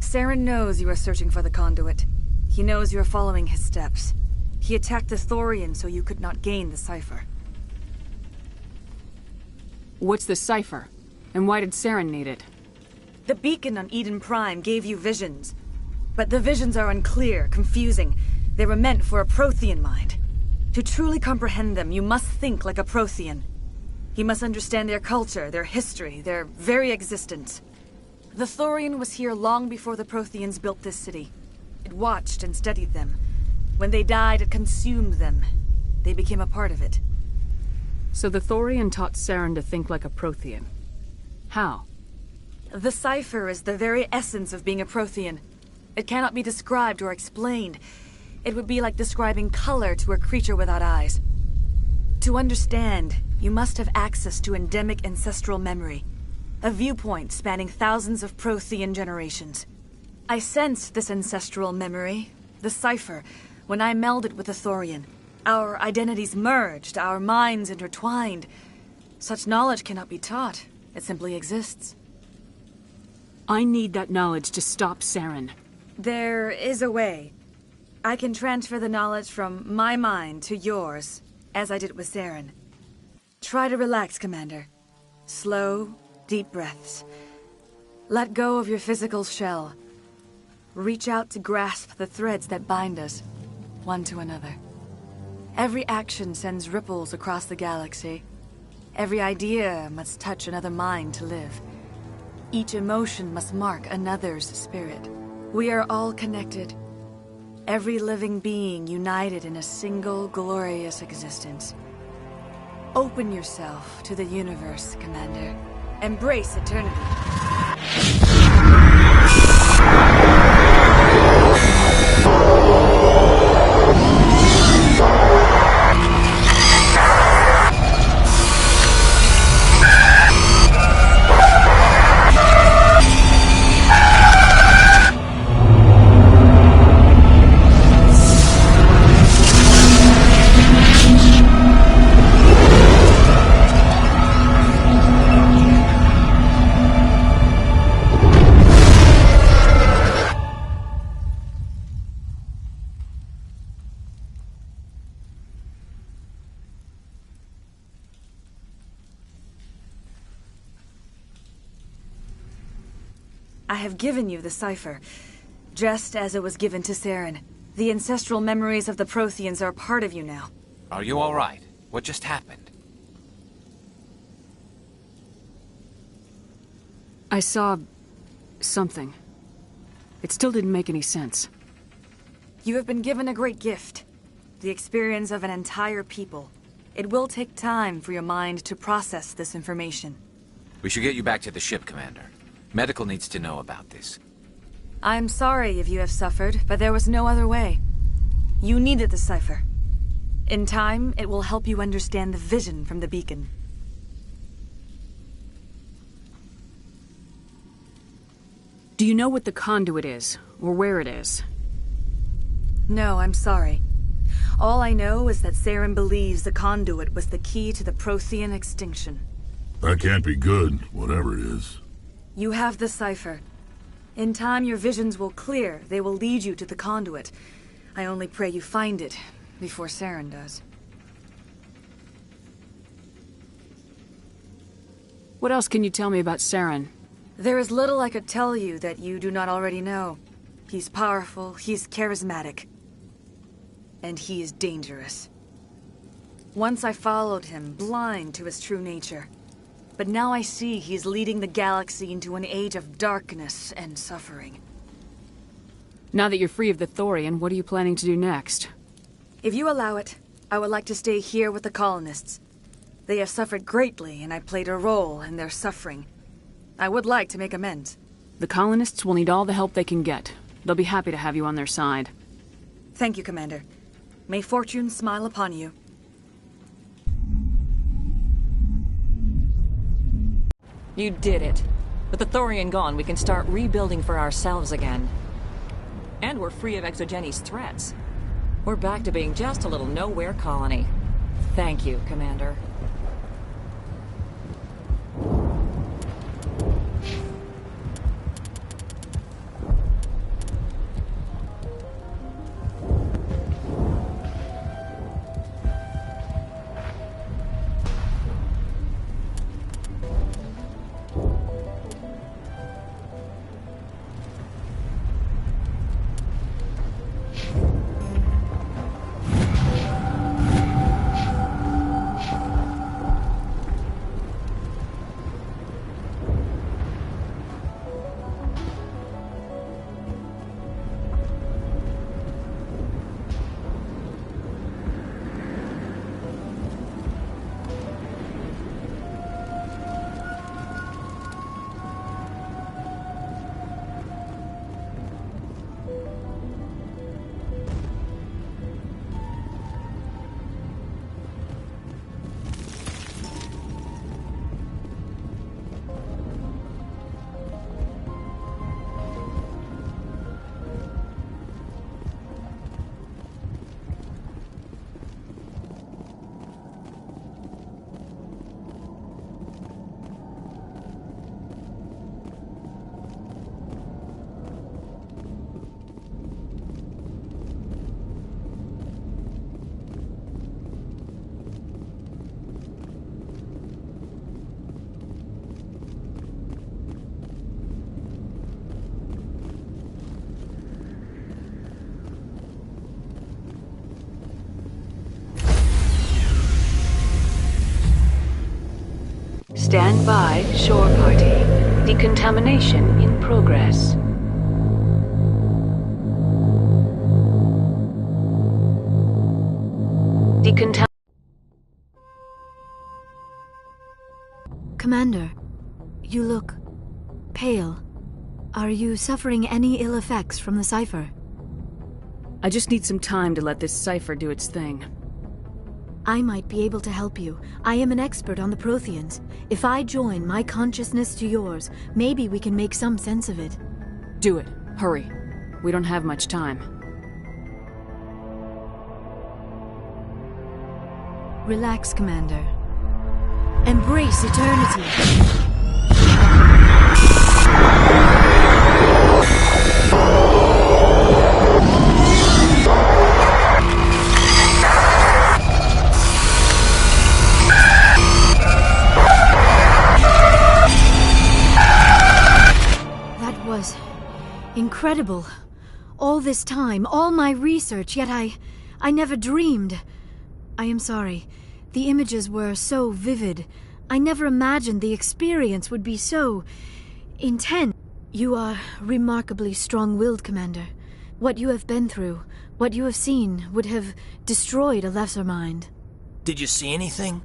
Saren knows you are searching for the conduit. He knows you are following his steps. He attacked the Thorian so you could not gain the cipher. What's the cipher? And why did Saren need it? The beacon on Eden Prime gave you visions. But the visions are unclear, confusing. They were meant for a Prothean mind. To truly comprehend them, you must think like a Prothean. You must understand their culture, their history, their very existence. The Thorian was here long before the Protheans built this city. It watched and studied them. When they died, it consumed them. They became a part of it. So the Thorian taught Saren to think like a Prothean. How? The cipher is the very essence of being a Prothean. It cannot be described or explained. It would be like describing color to a creature without eyes. To understand, you must have access to endemic ancestral memory. A viewpoint spanning thousands of Prothean generations. I sensed this ancestral memory, the cipher, when I melded with the Thorian. Our identities merged, our minds intertwined. Such knowledge cannot be taught. It simply exists. I need that knowledge to stop Saren. There is a way. I can transfer the knowledge from my mind to yours, as I did with Saren. Try to relax, Commander. Slow, deep breaths. Let go of your physical shell. Reach out to grasp the threads that bind us, one to another. Every action sends ripples across the galaxy. Every idea must touch another mind to live. Each emotion must mark another's spirit. We are all connected. Every living being united in a single glorious existence. Open yourself to the universe, Commander. Embrace eternity. I have given you the cipher, just as it was given to Saren. The ancestral memories of the Protheans are part of you now. Are you all right? What just happened? I saw something. It still didn't make any sense. You have been given a great gift. The experience of an entire people. It will take time for your mind to process this information. We should get you back to the ship, Commander. Medical needs to know about this. I'm sorry if you have suffered, but there was no other way. You needed the cipher. In time, it will help you understand the vision from the beacon. Do you know what the conduit is, or where it is? No, I'm sorry. All I know is that Saren believes the conduit was the key to the Prothean extinction. That can't be good, whatever it is. You have the cipher. In time, your visions will clear. They will lead you to the conduit. I only pray you find it before Saren does. What else can you tell me about Saren? There is little I could tell you that you do not already know. He's powerful, he's charismatic. And he is dangerous. Once I followed him, blind to his true nature. But now I see he's leading the galaxy into an age of darkness and suffering. Now that you're free of the Thorian, what are you planning to do next? If you allow it, I would like to stay here with the colonists. They have suffered greatly, and I played a role in their suffering. I would like to make amends. The colonists will need all the help they can get. They'll be happy to have you on their side. Thank you, Commander. May fortune smile upon you. You did it. With the Thorian gone, we can start rebuilding for ourselves again. And we're free of Exogeni's threats. We're back to being just a little nowhere colony. Thank you, Commander. Stand by, shore party. Decontamination in progress. Commander, you look pale. Are you suffering any ill effects from the cipher? I just need some time to let this cipher do its thing. I might be able to help you. I am an expert on the Protheans. If I join my consciousness to yours, maybe we can make some sense of it. Do it. Hurry. We don't have much time. Relax, Commander. Embrace eternity. That was incredible. All this time, all my research, yet I never dreamed. I am sorry. The images were so vivid. I never imagined the experience would be so intense. You are remarkably strong-willed, Commander. What you have been through, what you have seen, would have destroyed a lesser mind. Did you see anything?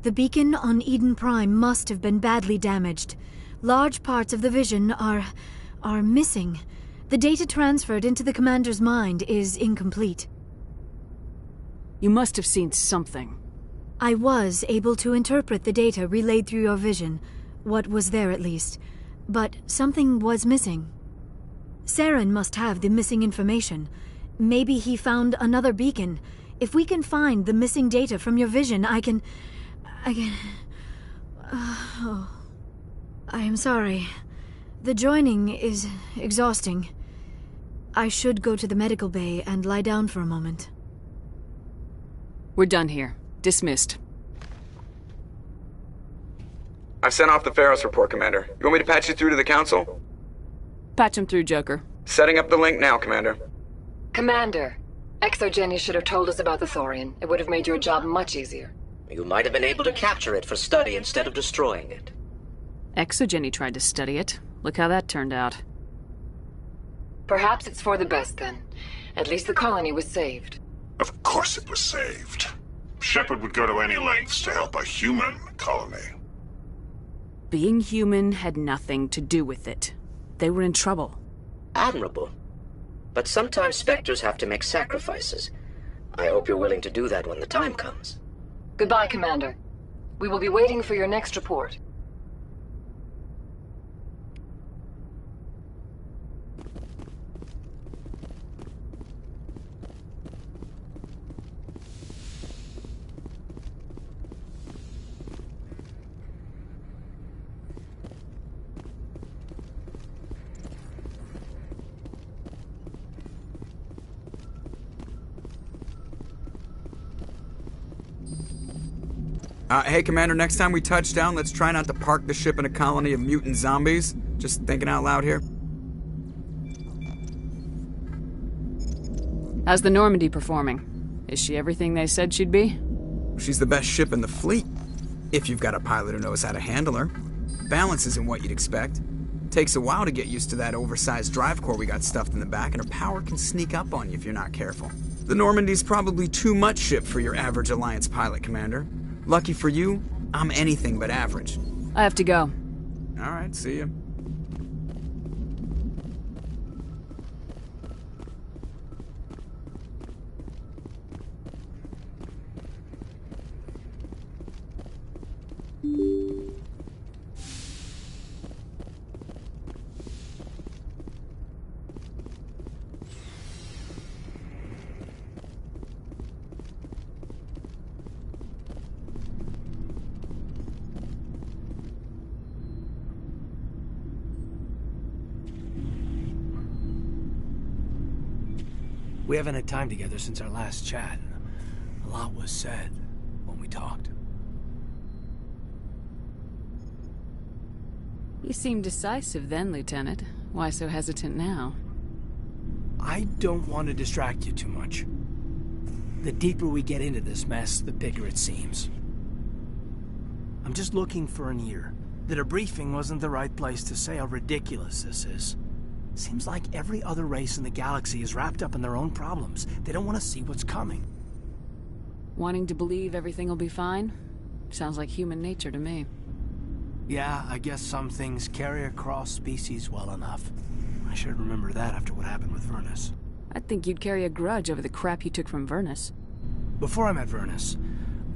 The beacon on Eden Prime must have been badly damaged. Large parts of the vision are missing. The data transferred into the Commander's mind is incomplete. You must have seen something. I was able to interpret the data relayed through your vision, what was there at least, but something was missing. Saren must have the missing information. Maybe he found another beacon. If we can find the missing data from your vision, I can... I am sorry. The joining is exhausting. I should go to the medical bay and lie down for a moment. We're done here. Dismissed. I've sent off the Pharos report, Commander. You want me to patch you through to the Council? Patch him through, Joker. Setting up the link now, Commander. Commander, ExoGeni should have told us about the Thorian. It would have made your job much easier. You might have been able to capture it for study instead of destroying it. ExoGeni tried to study it. Look how that turned out. Perhaps it's for the best, then. At least the colony was saved. Of course it was saved. Shepard would go to any lengths to help a human colony. Being human had nothing to do with it. They were in trouble. Admirable. But sometimes Spectres have to make sacrifices. I hope you're willing to do that when the time comes. Goodbye, Commander. We will be waiting for your next report. Hey, Commander, next time we touch down, let's try not to park the ship in a colony of mutant zombies. Just thinking out loud here. How's the Normandy performing? Is she everything they said she'd be? She's the best ship in the fleet. If you've got a pilot who knows how to handle her. Balance isn't what you'd expect. Takes a while to get used to that oversized drive core we got stuffed in the back, and her power can sneak up on you if you're not careful. The Normandy's probably too much ship for your average Alliance pilot, Commander. Lucky for you, I'm anything but average. I have to go. All right, see ya. We haven't had time together since our last chat. A lot was said when we talked. You seemed decisive then, Lieutenant. Why so hesitant now? I don't want to distract you too much. The deeper we get into this mess, the bigger it seems. I'm just looking for an ear. The debriefing wasn't the right place to say how ridiculous this is. Seems like every other race in the galaxy is wrapped up in their own problems. They don't want to see what's coming. Wanting to believe everything will be fine? Sounds like human nature to me. Yeah, I guess some things carry across species well enough. I should remember that after what happened with Vernus. I'd think you'd carry a grudge over the crap you took from Vernus. Before I met Vernus,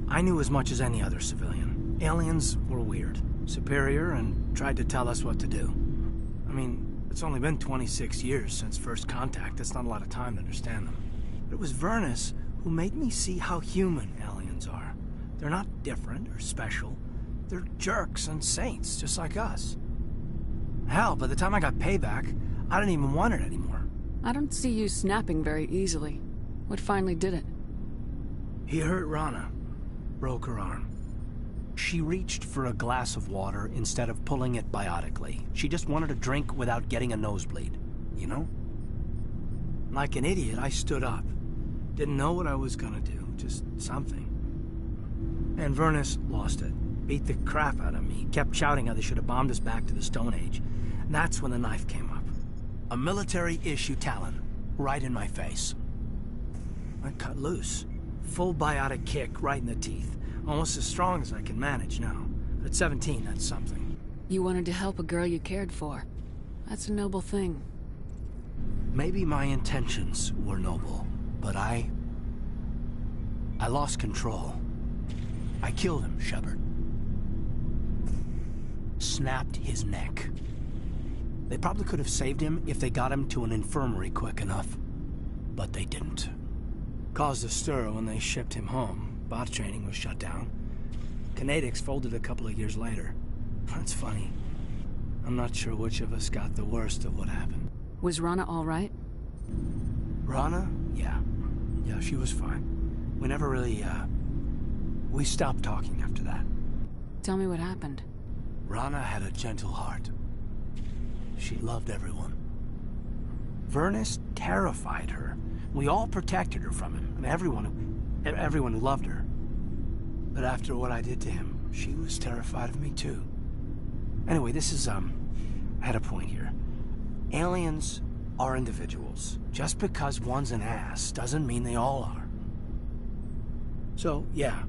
I knew as much as any other civilian. Aliens were weird, superior, and tried to tell us what to do. I mean, it's only been 26 years since first contact. That's not a lot of time to understand them. But it was Vernus who made me see how human aliens are. They're not different or special. They're jerks and saints, just like us. Hell, by the time I got payback, I didn't even want it anymore. I don't see you snapping very easily. What finally did it? He hurt Rana. Broke her arm. She reached for a glass of water instead of pulling it biotically. She just wanted a drink without getting a nosebleed, you know? Like an idiot, I stood up. Didn't know what I was gonna do, just something. And Vernus lost it. Beat the crap out of me. Kept shouting how they should have bombed us back to the Stone Age. And that's when the knife came up. A military-issue Talon, right in my face. I cut loose. Full biotic kick right in the teeth. Almost as strong as I can manage now. But at 17, that's something. You wanted to help a girl you cared for. That's a noble thing. Maybe my intentions were noble, but I lost control. I killed him, Shepard. Snapped his neck. They probably could have saved him if they got him to an infirmary quick enough. But they didn't. Caused a stir when they shipped him home. Bot training was shut down. Kinetics folded a couple of years later. That's funny. I'm not sure which of us got the worst of what happened. Was Rana all right? Rana? Yeah. Yeah, she was fine. We never really, we stopped talking after that. Tell me what happened. Rana had a gentle heart. She loved everyone. Vernus terrified her. We all protected her from him, and everyone who loved her. But after what I did to him, she was terrified of me too. Anyway, this is, I had a point here. Aliens are individuals. Just because one's an ass doesn't mean they all are. So, yeah,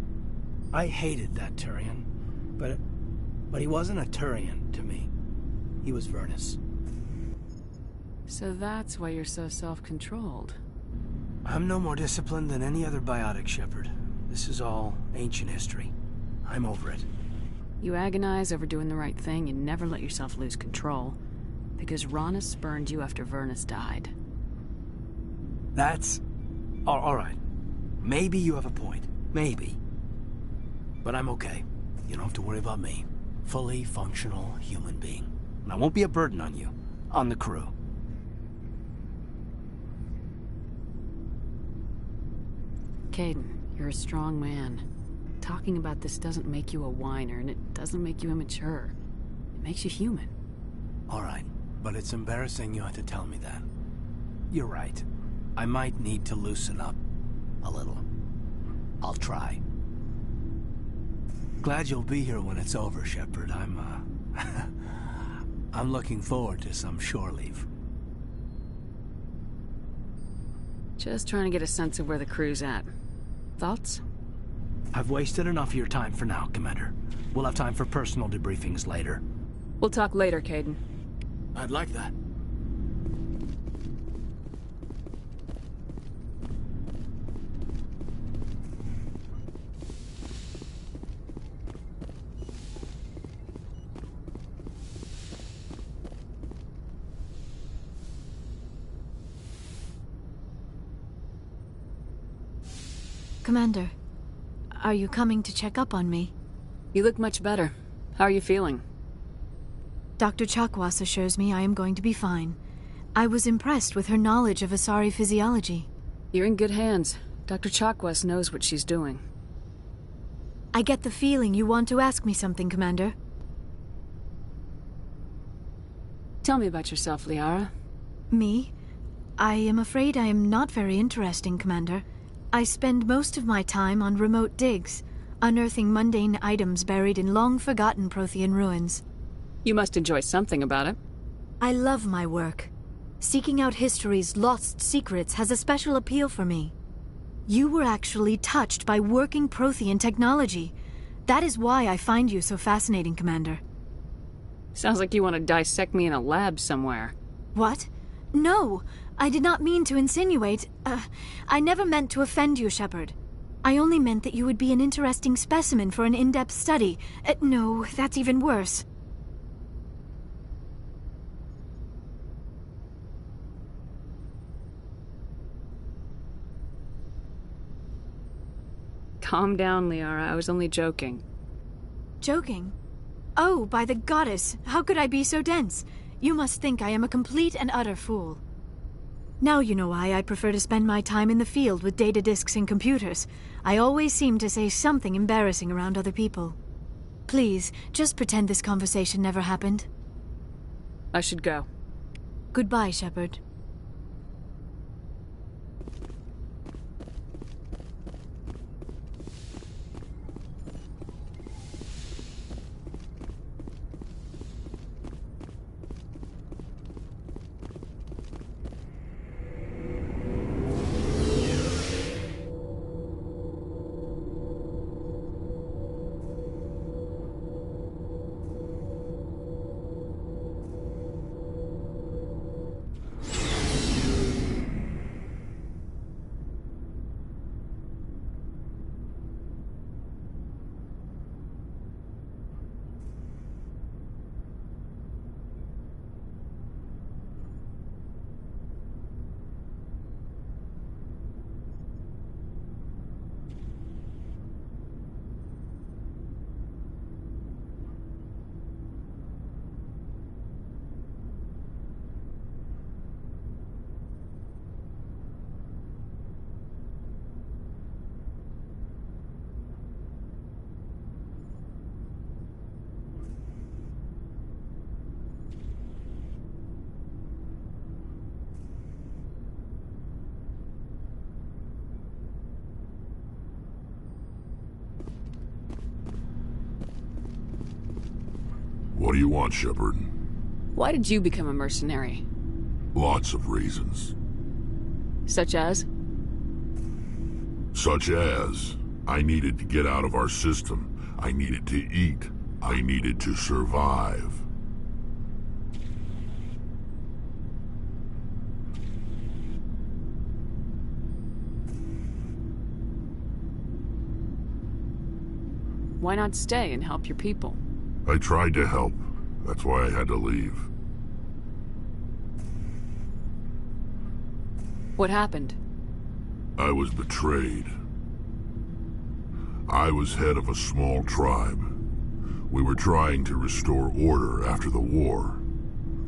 I hated that Turian, but he wasn't a Turian to me. He was Vernus. So that's why you're so self-controlled. I'm no more disciplined than any other biotic, Shepard. This is all ancient history. I'm over it. You agonize over doing the right thing, you never let yourself lose control. Because Rana spurned you after Vernus died. That's... all right. Maybe you have a point. Maybe. But I'm okay. You don't have to worry about me. Fully functional human being. And I won't be a burden on you. On the crew. Kaidan, you're a strong man. Talking about this doesn't make you a whiner, and it doesn't make you immature. It makes you human. All right, but it's embarrassing you had to tell me that. You're right. I might need to loosen up a little. I'll try. Glad you'll be here when it's over, Shepard. I'm looking forward to some shore leave. Just trying to get a sense of where the crew's at. Thoughts? I've wasted enough of your time for now, Commander. We'll have time for personal debriefings later. We'll talk later, Kaidan. I'd like that. Commander, are you coming to check up on me? You look much better. How are you feeling? Dr. Chakwas assures me I am going to be fine. I was impressed with her knowledge of Asari physiology. You're in good hands. Dr. Chakwas knows what she's doing. I get the feeling you want to ask me something, Commander. Tell me about yourself, Liara. Me? I am afraid I am not very interesting, Commander. I spend most of my time on remote digs, unearthing mundane items buried in long-forgotten Prothean ruins. You must enjoy something about it. I love my work. Seeking out history's lost secrets has a special appeal for me. You were actually touched by working Prothean technology. That is why I find you so fascinating, Commander. Sounds like you want to dissect me in a lab somewhere. What? No, I did not mean to insinuate. I never meant to offend you, Shepard. I only meant that you would be an interesting specimen for an in-depth study. No, that's even worse. Calm down, Liara. I was only joking. Joking? Oh, by the goddess, how could I be so dense? You must think I am a complete and utter fool. Now you know why I prefer to spend my time in the field with data disks and computers. I always seem to say something embarrassing around other people. Please, just pretend this conversation never happened. I should go. Goodbye, Shepard. What do you want, Shepard? Why did you become a mercenary? Lots of reasons. Such as? Such as, I needed to get out of our system. I needed to eat. I needed to survive. Why not stay and help your people? I tried to help. That's why I had to leave. What happened? I was betrayed. I was head of a small tribe. We were trying to restore order after the war,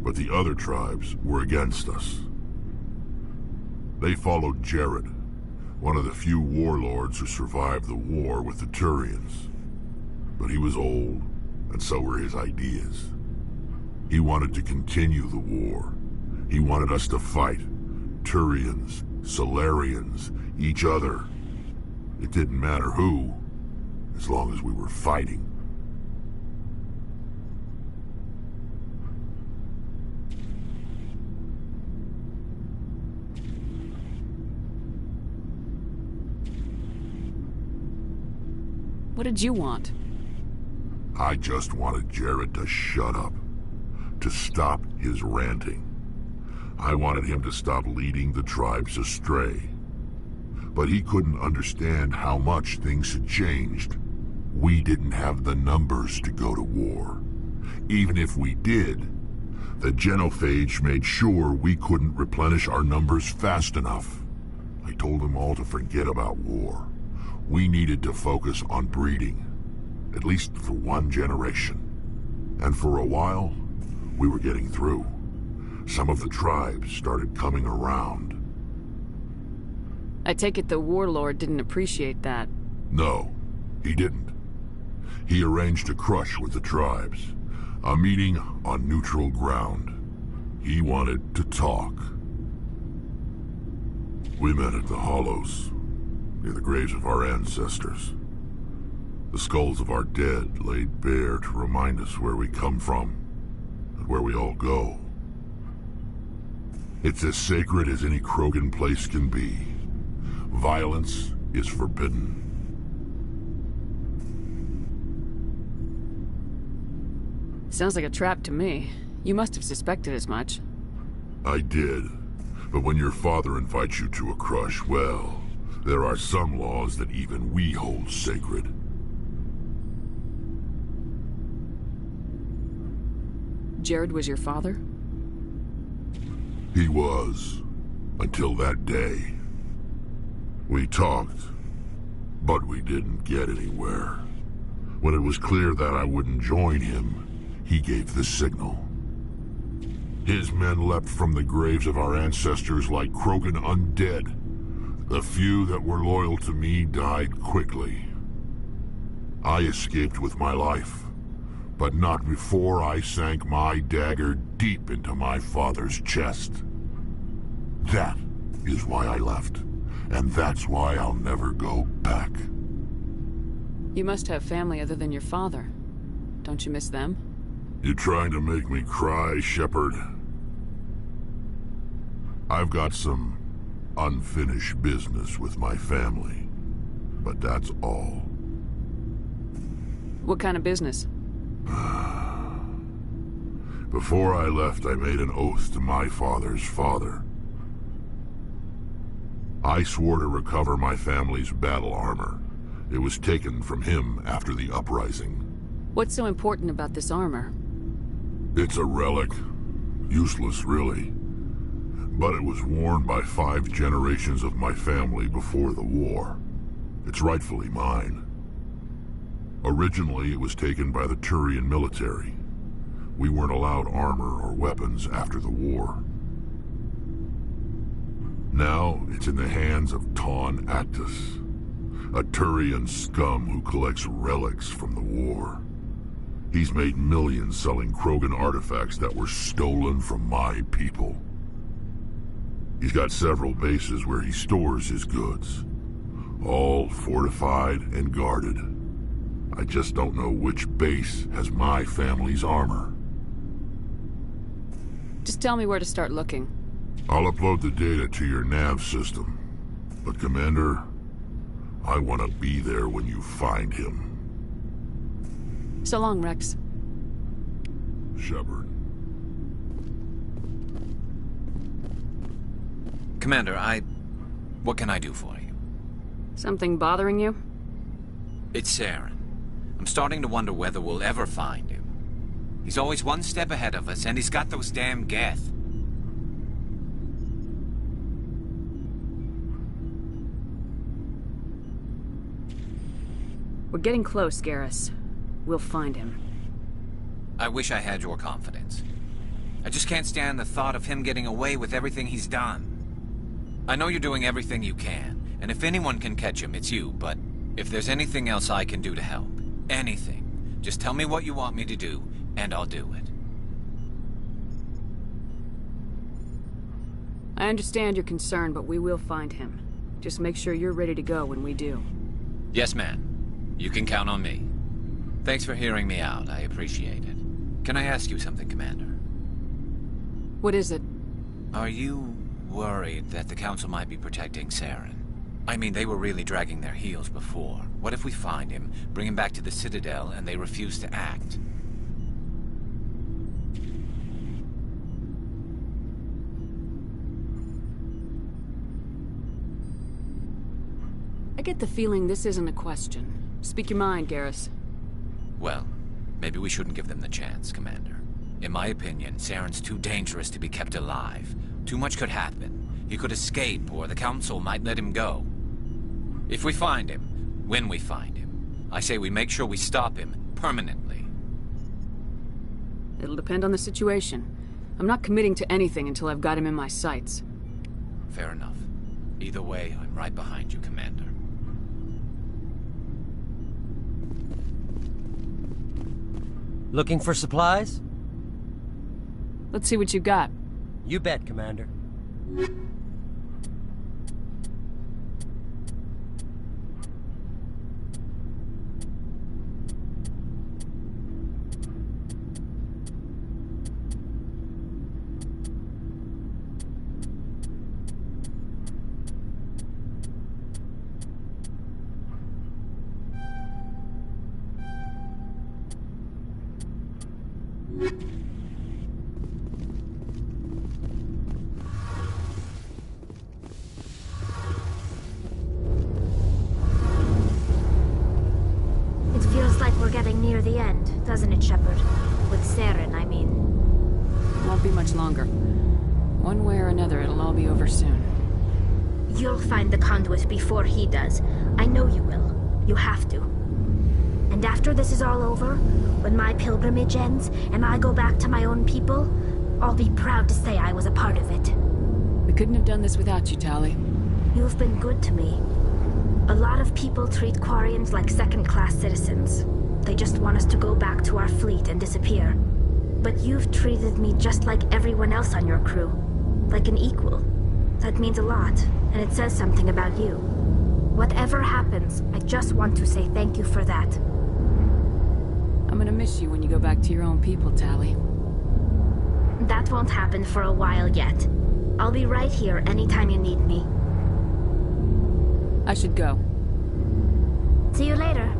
but the other tribes were against us. They followed Jared, one of the few warlords who survived the war with the Turians. But he was old, and so were his ideas. He wanted to continue the war. He wanted us to fight. Turians, Solarians, each other. It didn't matter who, as long as we were fighting. What did you want? I just wanted Jared to shut up, to stop his ranting. I wanted him to stop leading the tribes astray. But he couldn't understand how much things had changed. We didn't have the numbers to go to war. Even if we did, the genophage made sure we couldn't replenish our numbers fast enough. I told them all to forget about war. We needed to focus on breeding. At least for one generation. And for a while, we were getting through. Some of the tribes started coming around. I take it the warlord didn't appreciate that. No, he didn't. He arranged a crush with the tribes. A meeting on neutral ground. He wanted to talk. We met at the Hollows, near the graves of our ancestors. The skulls of our dead laid bare to remind us where we come from and where we all go. It's as sacred as any Krogan place can be. Violence is forbidden. Sounds like a trap to me. You must have suspected as much. I did. But when your father invites you to a crush, well, there are some laws that even we hold sacred. Jared was your father? He was. Until that day. We talked, but we didn't get anywhere. When it was clear that I wouldn't join him, he gave the signal. His men leapt from the graves of our ancestors like Krogan undead. The few that were loyal to me died quickly. I escaped with my life, but not before I sank my dagger deep into my father's chest. That is why I left, and that's why I'll never go back. You must have family other than your father. Don't you miss them? You trying to make me cry, Shepard? I've got some unfinished business with my family, but that's all. What kind of business? Before I left, I made an oath to my father's father. I swore to recover my family's battle armor. It was taken from him after the uprising. What's so important about this armor? It's a relic. Useless, really. But it was worn by 5 generations of my family before the war. It's rightfully mine. Originally, it was taken by the Turian military. We weren't allowed armor or weapons after the war. Now, it's in the hands of Ton Actus, a Turian scum who collects relics from the war. He's made millions selling Krogan artifacts that were stolen from my people. He's got several bases where he stores his goods, all fortified and guarded. I just don't know which base has my family's armor. Just tell me where to start looking. I'll upload the data to your nav system. But Commander, I want to be there when you find him. So long, Rex. Shepard. Commander, what can I do for you? Something bothering you? It's Saren. I'm starting to wonder whether we'll ever find him. He's always one step ahead of us, and he's got those damn Geth. We're getting close, Garrus. We'll find him. I wish I had your confidence. I just can't stand the thought of him getting away with everything he's done. I know you're doing everything you can, and if anyone can catch him, it's you, but if there's anything else I can do to help, anything, just tell me what you want me to do, and I'll do it. I understand your concern, but we will find him. Just make sure you're ready to go when we do. Yes, ma'am. You can count on me. Thanks for hearing me out. I appreciate it. Can I ask you something, Commander? What is it? Are you worried that the Council might be protecting Saren? I mean, they were really dragging their heels before. What if we find him, bring him back to the Citadel, and they refuse to act? I get the feeling this isn't a question. Speak your mind, Garrus. Well, maybe we shouldn't give them the chance, Commander. In my opinion, Saren's too dangerous to be kept alive. Too much could happen. He could escape, or the Council might let him go. If we find him, when we find him, I say we make sure we stop him permanently. It'll depend on the situation. I'm not committing to anything until I've got him in my sights. Fair enough. Either way, I'm right behind you, Commander. Looking for supplies? Let's see what you got. You bet, Commander. It feels like we're getting near the end, doesn't it, Shepard? With Saren, I mean. Won't be much longer. One way or another, it'll all be over soon. You'll find the conduit before he does. I know you will. You have to. And after this is all over, when my pilgrimage ends, and I go back to my own people, I'll be proud to say I was a part of it. We couldn't have done this without you, Tali. You've been good to me. A lot of people treat Quarians like second-class citizens. They just want us to go back to our fleet and disappear. But you've treated me just like everyone else on your crew. Like an equal. That means a lot, and it says something about you. Whatever happens, I just want to say thank you for that. I'm gonna miss you when you go back to your own people, Tali. That won't happen for a while yet. I'll be right here anytime you need me. I should go. See you later.